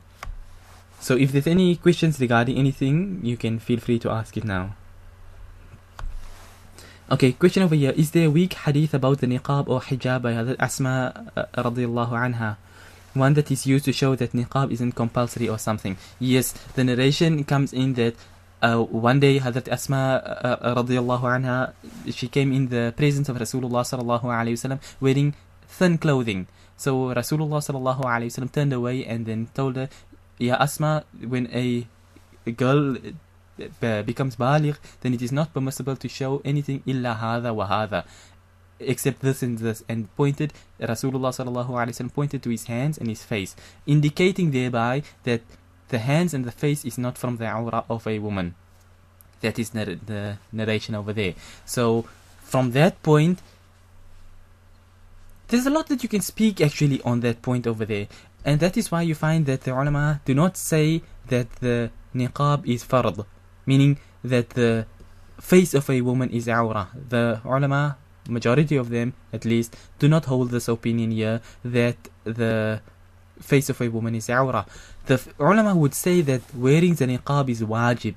So if there's any questions regarding anything, you can feel free to ask it now. Okay, question over here. Is there a weak hadith about the niqab or hijab by Hadeeth Asma radiyallahu anha? One that is used to show that niqab isn't compulsory or something. Yes, the narration comes in that one day Hadeeth Asma radiyallahu anha, she came in the presence of Rasulullah sallallahu alayhi wasallam wearing thin clothing. So Rasulullah sallallahu alayhi wasallam turned away and then told her, Ya Asma, when a girl becomes baligh, then it is not permissible to show anything illa hadha wa hadha, except this and this, and Rasulullah sallallahu alaihi wasallam pointed to his hands and his face, indicating thereby that the hands and the face is not from the awra of a woman. That is the narration over there. So from that point, there's a lot that you can speak actually on that point over there, and that is why you find that the ulama do not say that the niqab is fard, meaning that the face of a woman is awra. The ulama, majority of them at least, do not hold this opinion here that the face of a woman is awra. The ulama would say that wearing the niqab is wajib.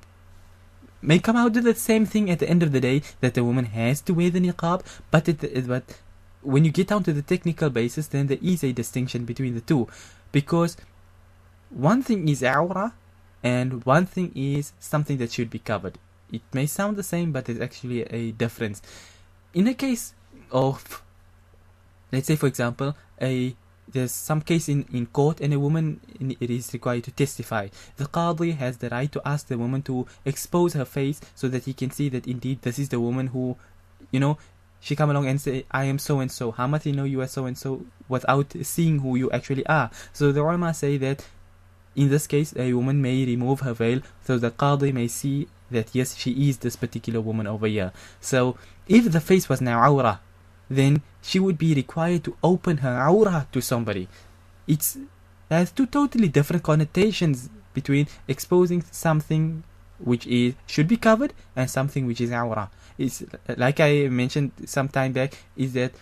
May come out to the same thing at the end of the day, that the woman has to wear the niqab, but when you get down to the technical basis, then there is a distinction between the two, because one thing is awra and one thing is something that should be covered. It may sound the same, but there's actually a difference. In a case of, let's say for example, there's some case in court and a woman it is required to testify. The qadi has the right to ask the woman to expose her face so that he can see that indeed this is the woman who, she come along and say, I am so and so. How much you know you are so and so, without seeing who you actually are. So the ulama say that in this case a woman may remove her veil so the qadi may see that yes, she is this particular woman over here. So if the face was now awra, then she would be required to open her awra to somebody. It has two totally different connotations between exposing something which should be covered and something which is awra. It's like I mentioned some time back, is that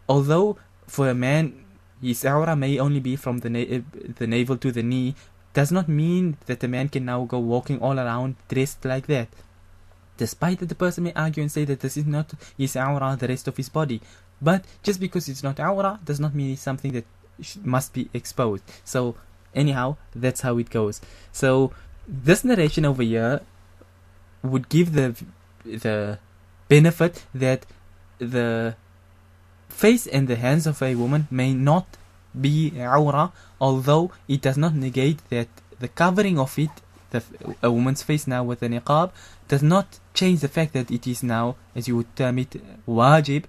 although for a man his awrah may only be from the navel to the knee, does not mean that a man can now go walking all around dressed like that. Despite that the person may argue and say that this is not his awrah, the rest of his body. But just because it's not awrah does not mean it's something that must be exposed. So anyhow, that's how it goes. So this narration over here would give the benefit that the face and the hands of a woman may not be awrah, although it does not negate that the covering of it, a woman's face now with a niqab, does not change the fact that it is now, as you would term it, wajib,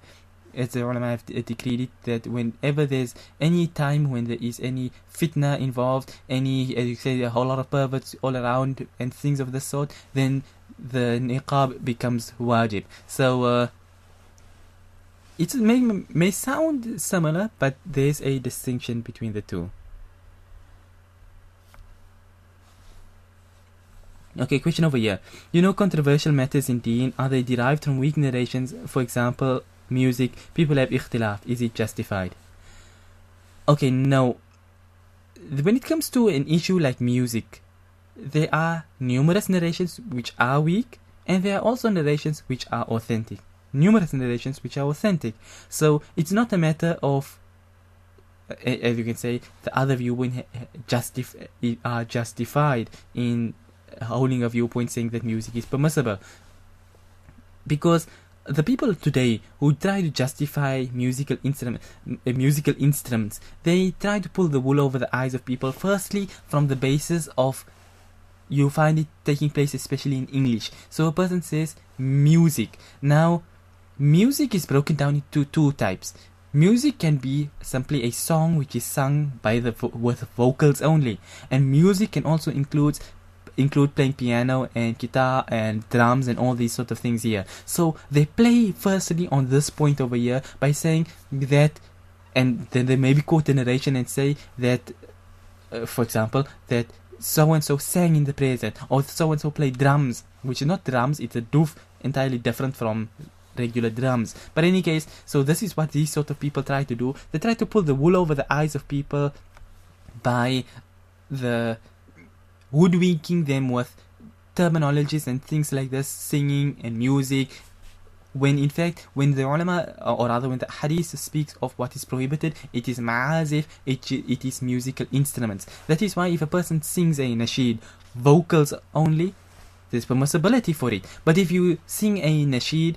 as the ulama have decreed it, that whenever there's any time when there is any fitna involved, any, as you say, a whole lot of perverts all around and things of this sort, then the niqab becomes wajib. So it may sound similar, but there's a distinction between the two. Okay, question over here. Controversial matters in deen, are they derived from weak narrations? For example, music. People have ikhtilaf. Is it justified? Okay, no. When it comes to an issue like music, there are numerous narrations which are weak, and there are also narrations which are authentic. Numerous narrations which are authentic. So it's not a matter of, as you can say, the other viewpoint are justified in holding a viewpoint saying that music is permissible. Because the people today who try to justify musical instruments, they try to pull the wool over the eyes of people. Firstly, from the basis of, you find it taking place especially in English. So a person says music. Now, music is broken down into two types. Music can be simply a song which is sung by with vocals only, and music can also include playing piano and guitar and drums and all these sort of things here. So they play firstly on this point over here by saying that, and then they maybe quote a narration and say that, for example, that so-and-so sang in the present, or so-and-so played drums, which is not drums, it's a doof, entirely different from regular drums. But in any case, so this is what these sort of people try to do. They try to pull the wool over the eyes of people by hoodwinking them with terminologies and things like this, singing and music, when in fact, when the ulama, or rather when the hadith speaks of what is prohibited, it is ma'azif, it is musical instruments. That is why if a person sings a nasheed, vocals only, there's permissibility for it. But if you sing a nasheed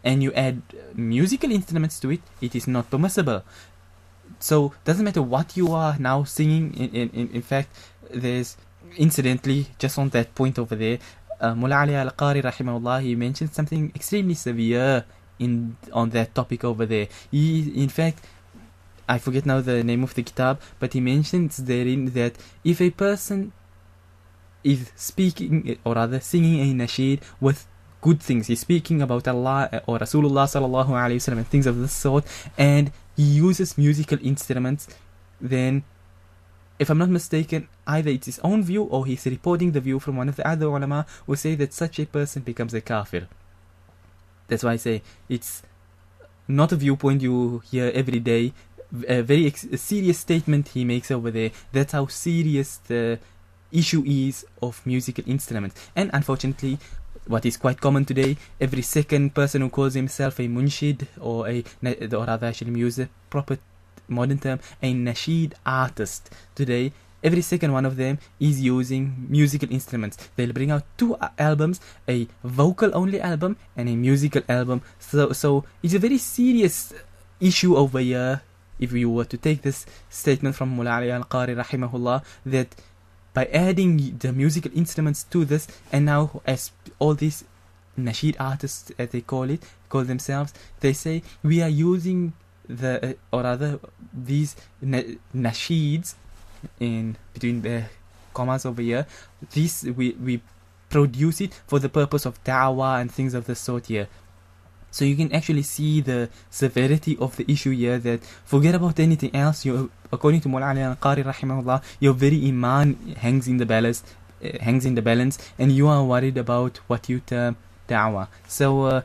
and you add musical instruments to it, it is not permissible. So doesn't matter what you are now singing. In fact, there's, incidentally, just on that point over there, Mullah Ali al-Qari rahimahullah, he mentioned something extremely severe on that topic over there. In fact, I forget now the name of the kitab, but he mentions therein that if a person is speaking, or rather singing a nasheed with good things, he's speaking about Allah or Rasulullah sallallahu alayhi wasallam and things of this sort, and he uses musical instruments, then, if I'm not mistaken, either it's his own view or he's reporting the view from one of the other ulama who say that such a person becomes a kafir. That's why I say it's not a viewpoint you hear every day. A very serious statement he makes over there. That's how serious the issue is of musical instruments. And unfortunately, what is quite common today, every second person who calls himself a munshid, or rather I should use a proper modern term, a nasheed artist today, every second one of them is using musical instruments. They'll bring out two albums, a vocal only album and a musical album. So it's a very serious issue over here, if we were to take this statement from Mullah Ali al-Qari rahimahullah, that by adding the musical instruments to this, and now as all these nasheed artists, as they call themselves, they say we are using these nasheeds, in between the commas over here, this we produce it for the purpose of da'wah and things of the sort here. So you can actually see the severity of the issue here, that forget about anything else, you, according to Mullah Ali al-Qari rahimahullah, your very iman hangs in the balance, and you are worried about what you term da'wah. So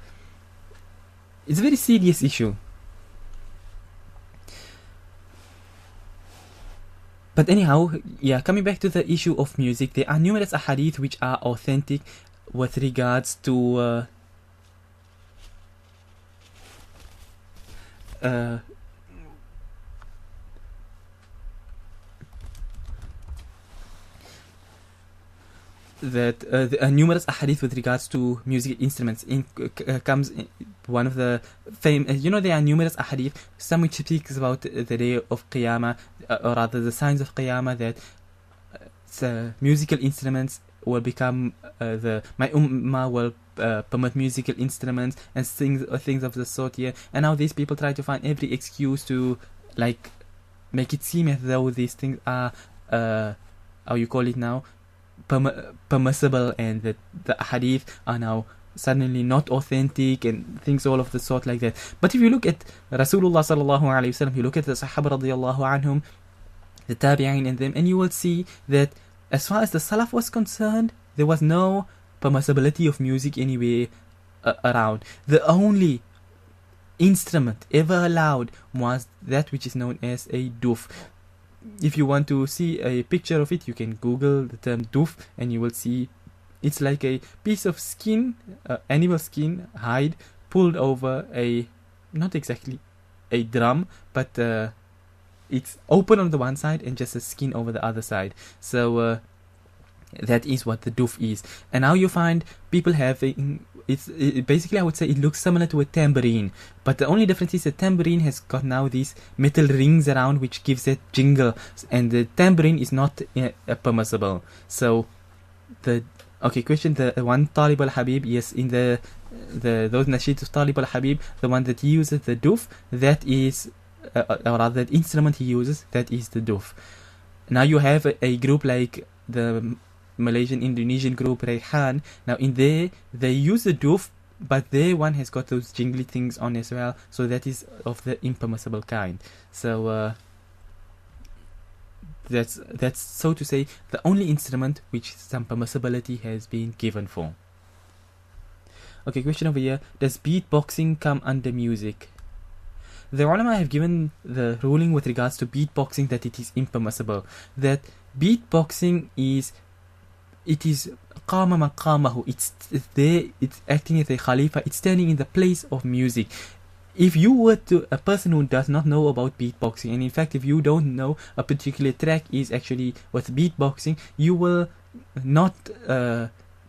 it's a very serious issue. But anyhow, yeah, coming back to the issue of music, there are numerous ahadith which are authentic with regards to that there are numerous ahadith with regards to music instruments. Comes in one of the there are numerous ahadith, some which speaks about the day of Qiyamah, or rather the signs of Qiyamah, that musical instruments will become my ummah will permit musical instruments and things of the sort here. And now these people try to find every excuse to like make it seem as though these things are how you call it now, permissible, and that the hadith are now suddenly not authentic and things all of the sort like that. But if you look at Rasulullah sallallahu alaihi wasallam, you look at the Sahaba radiyallahu anhum, the Tabi'in and them, and you will see that as far as the Salaf was concerned, there was no permissibility of music anywhere around. The only instrument ever allowed was that which is known as a duf. If you want to see a picture of it, you can Google the term duf and you will see it's like a piece of skin, animal skin, hide, pulled over not exactly a drum, but it's open on the one side and just a skin over the other side. So that is what the duf is. And now you find people having basically, I would say it looks similar to a tambourine, but the only difference is the tambourine has got now these metal rings around which gives it jingle, and the tambourine is not permissible. So the question, the one Talib al-Habib, yes, in the those nasheeds of Talib al-Habib, the one that he uses the duf, that is or rather the instrument he uses, that is the duf. Now you have a group like the Malaysian Indonesian group Rayhan. Now in there they use the duf, but their one has got those jingly things on as well, so that is of the impermissible kind. So that's so to say the only instrument which some permissibility has been given for. Okay, question over here: does beatboxing come under music? The ulama have given the ruling with regards to beatboxing that it is impermissible. That beatboxing is qama maqamahu. It's there. It's acting as a khalifa. It's standing in the place of music. If you were a person who does not know about beatboxing, and in fact, if you don't know a particular track is actually with beatboxing, you will not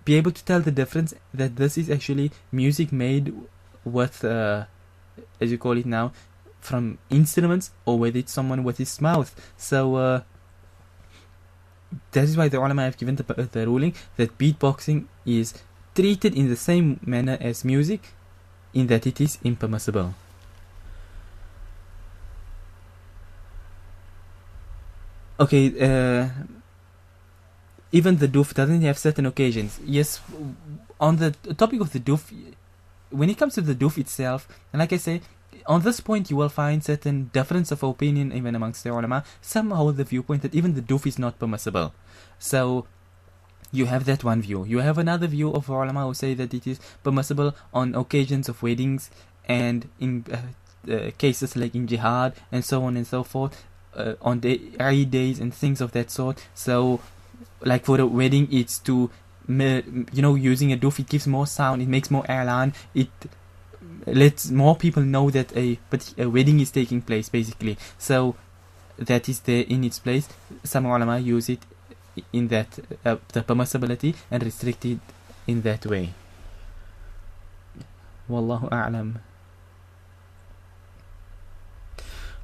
be able to tell the difference that this is actually music made with, as you call it now, from instruments, or whether it's someone with his mouth. So that is why the ulama have given the ruling that beatboxing is treated in the same manner as music, in that it is impermissible. Okay, even the duf doesn't have certain occasions. Yes, on the topic of the duf, when it comes to the duf itself, and like I say, on this point you will find certain difference of opinion even amongst the ulama. Some hold the viewpoint that even the duf is not permissible. So you have that one view. You have another view of ulama who say that it is permissible on occasions of weddings and in cases like in jihad and so on and so forth, on the Eid days and things of that sort. So like for a wedding, it's to using a duf, it gives more sound, it makes more i'lan, it lets more people know that a wedding is taking place, basically. So that is there in its place. Some ulama use it in that the permissibility and restrict it in that way. Wallahu a'lam.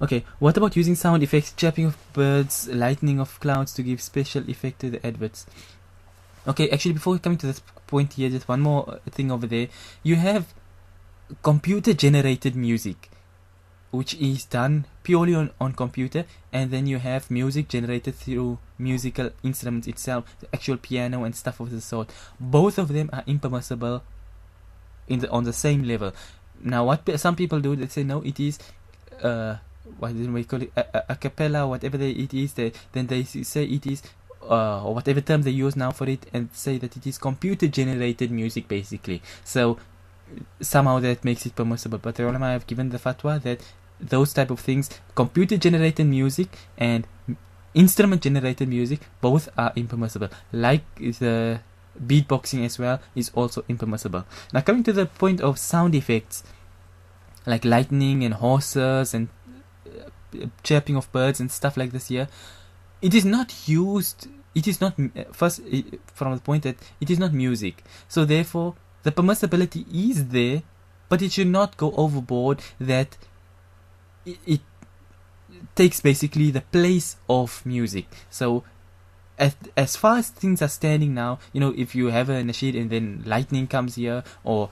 Okay, what about using sound effects, chirping of birds, lightning of clouds to give special effect to the adverts? Okay, actually before coming to this point here, just one more thing over there. You have computer generated music, which is done purely on computer, and then you have music generated through musical instruments itself, the actual piano and stuff of the sort. Both of them are impermissible on the same level. Now what some people do, they say no, it is what do we call it, a cappella, whatever it is, then they say it is or whatever term they use now for it, and say that it is computer generated music, basically. So somehow that makes it permissible, but the ulama have given the fatwa that those type of things, computer generated music and instrument generated music, both are impermissible. Like the beatboxing as well is also impermissible. Now coming to the point of sound effects, like lightning and horses and chirping of birds and stuff like this here, it is not used, it is not, first from the point that it is not music, so therefore the permissibility is there, but it should not go overboard that it takes basically the place of music. So as far as things are standing now, you know, if you have a nasheed and then lightning comes here, or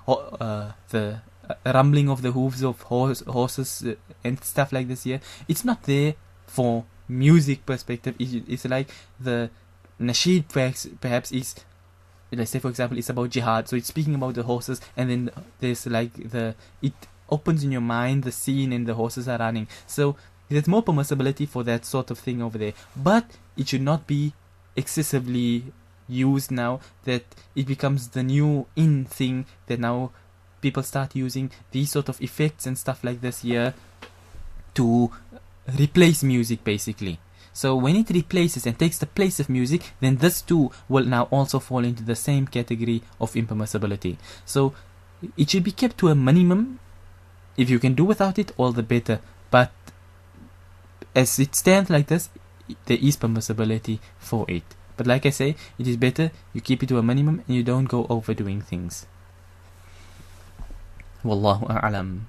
the rumbling of the hooves of horses and stuff like this here, it's not there for music perspective. It's like the nasheed perhaps is, let's say for example, it's about jihad, so it's speaking about the horses, and then there's like it opens in your mind the scene and the horses are running, so there's more permissibility for that sort of thing over there. But it should not be excessively used now that it becomes the new in thing, that now people start using these sort of effects and stuff like this here to replace music basically. So when it replaces and takes the place of music, then this too will now also fall into the same category of impermissibility. So it should be kept to a minimum. If you can do without it, all the better. But as it stands like this, there is permissibility for it. But like I say, it is better you keep it to a minimum and you don't go overdoing things. Wallahu a'lam.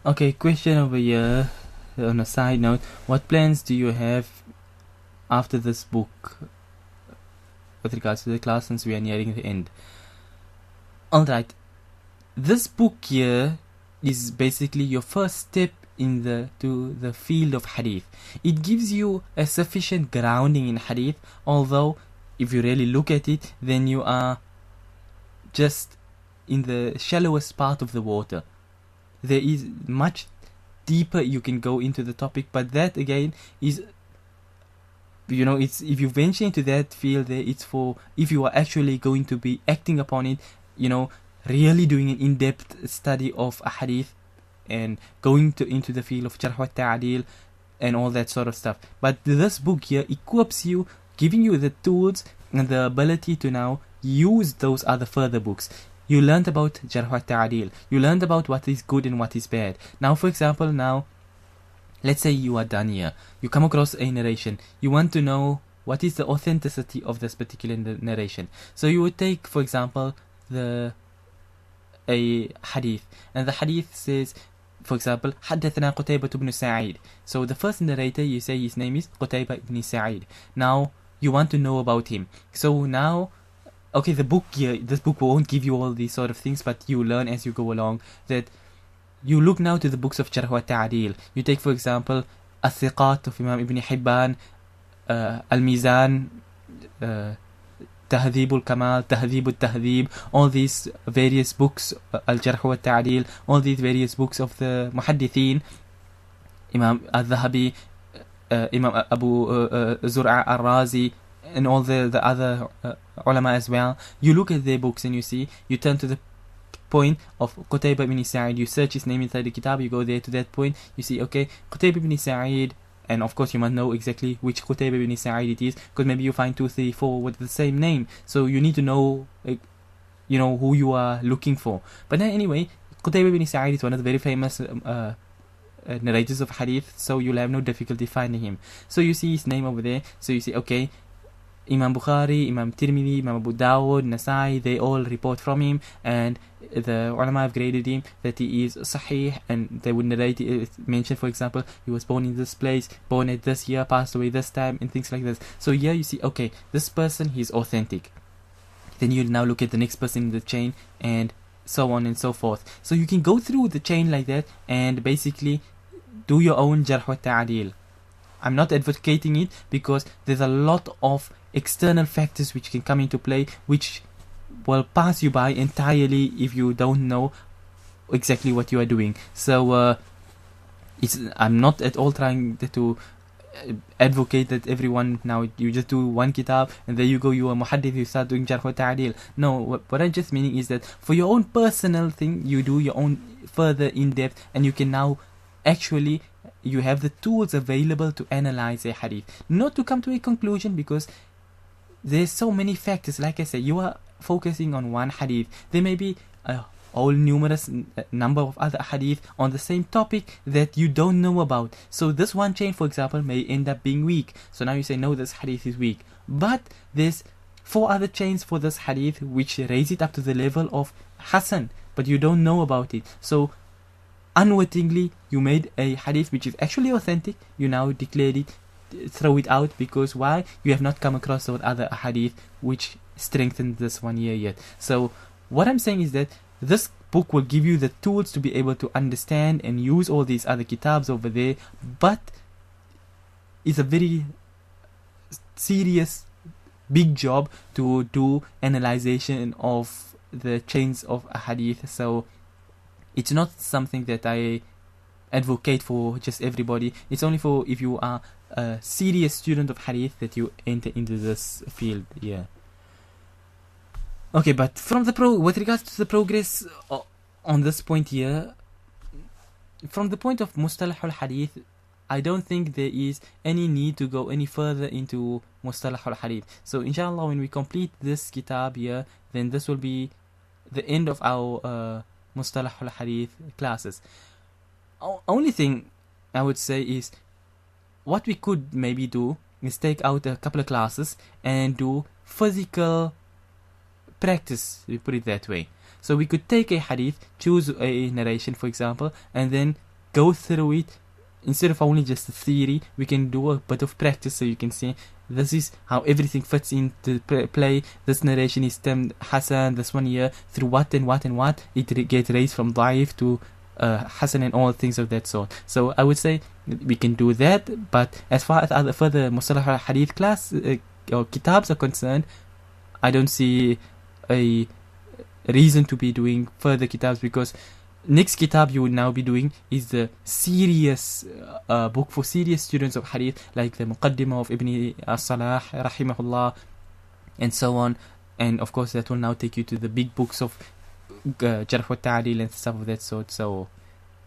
Okay, question over here on a side note. What plans do you have after this book with regards to the class, since we are nearing the end? Alright, this book here is basically your first step in to the field of Hadith. It gives you a sufficient grounding in Hadith, although if you really look at it, then you are just in the shallowest part of the water. There is much deeper you can go into the topic, but that again is, you know, it's, if you venture into that field there, it's for if you are actually going to be acting upon it, you know, really doing an in-depth study of a hadith and going into the field of jarh wa ta'dil and all that sort of stuff. But this book here equips you, giving you the tools and the ability to now use those other further books. You learned about jarh wa ta'dil. You learned about what is good and what is bad. Now, for example, now, let's say you are done here. You come across a narration. You want to know what is the authenticity of this particular narration. So you would take, for example, a hadith. And the hadith says, for example, حدثنا قتيبة بن سعيد. So the first narrator, you say his name is Qutayba ibn Sa'id. Now, you want to know about him. So now, okay, this book won't give you all these sort of things, but you learn as you go along that you look now to the books of Jarh wa Ta'dil. You take, for example, Al-Thiqat of Imam Ibn Hibban, Al-Mizan, Tahdhib al-Kamal, Tahdhib al-Tahdhib, all these various books, Al-Jarh wa Ta'dil, all these various books of the Muhaddithin, Imam Al-Dhahabi, Imam Abu Zur'a al-Razi, and all the other ulama as well. You look at their books and you see, you turn to the point of Qutayba ibn Sa'id, you search his name inside the kitab, you go there to that point, you see, okay, Qutayba ibn Sa'id, and of course you must know exactly which Qutayba ibn Sa'id it is, because maybe you find 2, 3, 4 with the same name, so you need to know, you know, who you are looking for. But then anyway, Qutayba ibn Sa'id is one of the very famous narrators of hadith, so you'll have no difficulty finding him. So you see his name over there, so you say, okay, Imam Bukhari, Imam Tirmidhi, Imam Abu Dawud, Nasai, they all report from him, and the ulama have graded him that he is sahih, and they would narrate mention, for example, he was born in this place, born at this year, passed away this time, and things like this. So here you see, okay, this person, he's authentic. Then you now look at the next person in the chain, and so on and so forth. So you can go through the chain like that and basically do your own jarh wa ta'adil. I'm not advocating it because there's a lot of external factors which can come into play, which will pass you by entirely if you don't know exactly what you are doing. So I'm not at all trying to advocate that everyone now you just do one kitab and there you go, you are muhaddith, you start doing jarh wa ta'adil. No, what I'm just meaning is that for your own personal thing, you do your own further in-depth, and you can now actually, you have the tools available to analyze a hadith, not to come to a conclusion, because there's so many factors. Like I said, you are focusing on one hadith, there may be a whole numerous number of other hadith on the same topic that you don't know about. So this one chain, for example, may end up being weak, so now you say no, this hadith is weak, but there's 4 other chains for this hadith which raise it up to the level of hasan, but you don't know about it. So unwittingly you made a hadith which is actually authentic, you now declared it, throw it out, because why? You have not come across those other hadith which strengthen this one here yet. So what I'm saying is that this book will give you the tools to be able to understand and use all these other kitabs over there, but it's a very serious big job to do analyzation of the chains of a hadith. So it's not something that I advocate for just everybody. It's only for if you are a serious student of hadith that you enter into this field. Yeah. Okay, but from the with regards to the progress on this point here, from the point of Mustalahul Hadith, I don't think there is any need to go any further into Mustalahul Hadith. So inshallah, when we complete this kitab here, then this will be the end of our Mustalahul Hadith classes. Only thing I would say is, what we could maybe do is take out a couple of classes and do physical practice, we put it that way. So we could take a hadith, choose a narration, for example, and then go through it. Instead of only just the theory, we can do a bit of practice, so you can see this is how everything fits into play. This narration is termed hasan, this one here through what and what and what it gets raised from dha'eef to hasan and all things of that sort. So I would say we can do that, but as far as other further Mustalahul Hadith class or kitabs are concerned, I don't see a reason to be doing further kitabs, because next kitab you will now be doing is the serious book for serious students of hadith, like the Muqaddimah of Ibn as-Salah rahimahullah and so on. And of course that will now take you to the big books of Jarh wa Ta'adil and stuff of that sort. So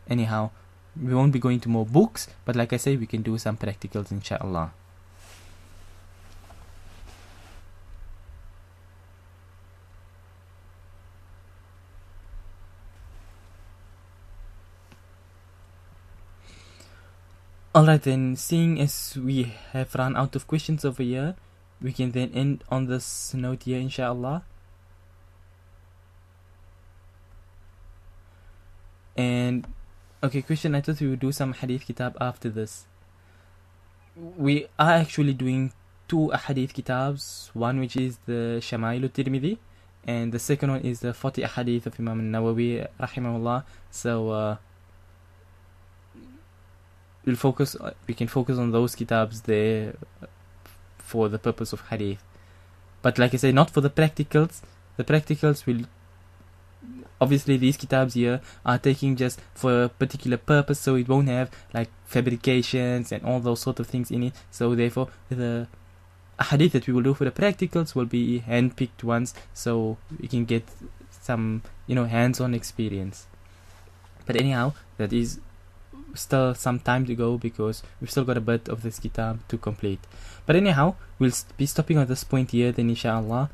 anyhow, we won't be going to more books, but like I say, we can do some practicals inshallah. Alright then, seeing as we have run out of questions over here, we can then end on this note here inshallah. And okay, question, I thought we would do some hadith kitab after this. We are actually doing 2 hadith kitabs, one which is the Shama'il Tirmidhi, and the second one is the 40 hadith of Imam Nawawi rahimahullah. So we can focus on those kitabs there for the purpose of hadith. But like I say, not for the practicals. The practicals will, obviously these kitabs here are taking just for a particular purpose, so it won't have like fabrications and all those sort of things in it. So therefore the hadith that we will do for the practicals will be hand-picked ones, so we can get some hands-on experience. But anyhow, that is still some time to go, because we've still got a bit of this kitab to complete. But anyhow, we'll be stopping on this point here then inshallah.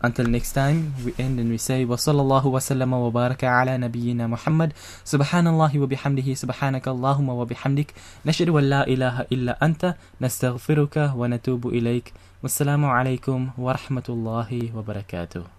Until next time, we end and we say, وصلى الله وسلم وبارك على نبينا محمد سبحان الله وبحمده سبحانك اللهم وبحمدك نشهد أن لا إله إلا أنت نستغفرك ونتوب إليك والسلام عليكم ورحمة الله وبركاته.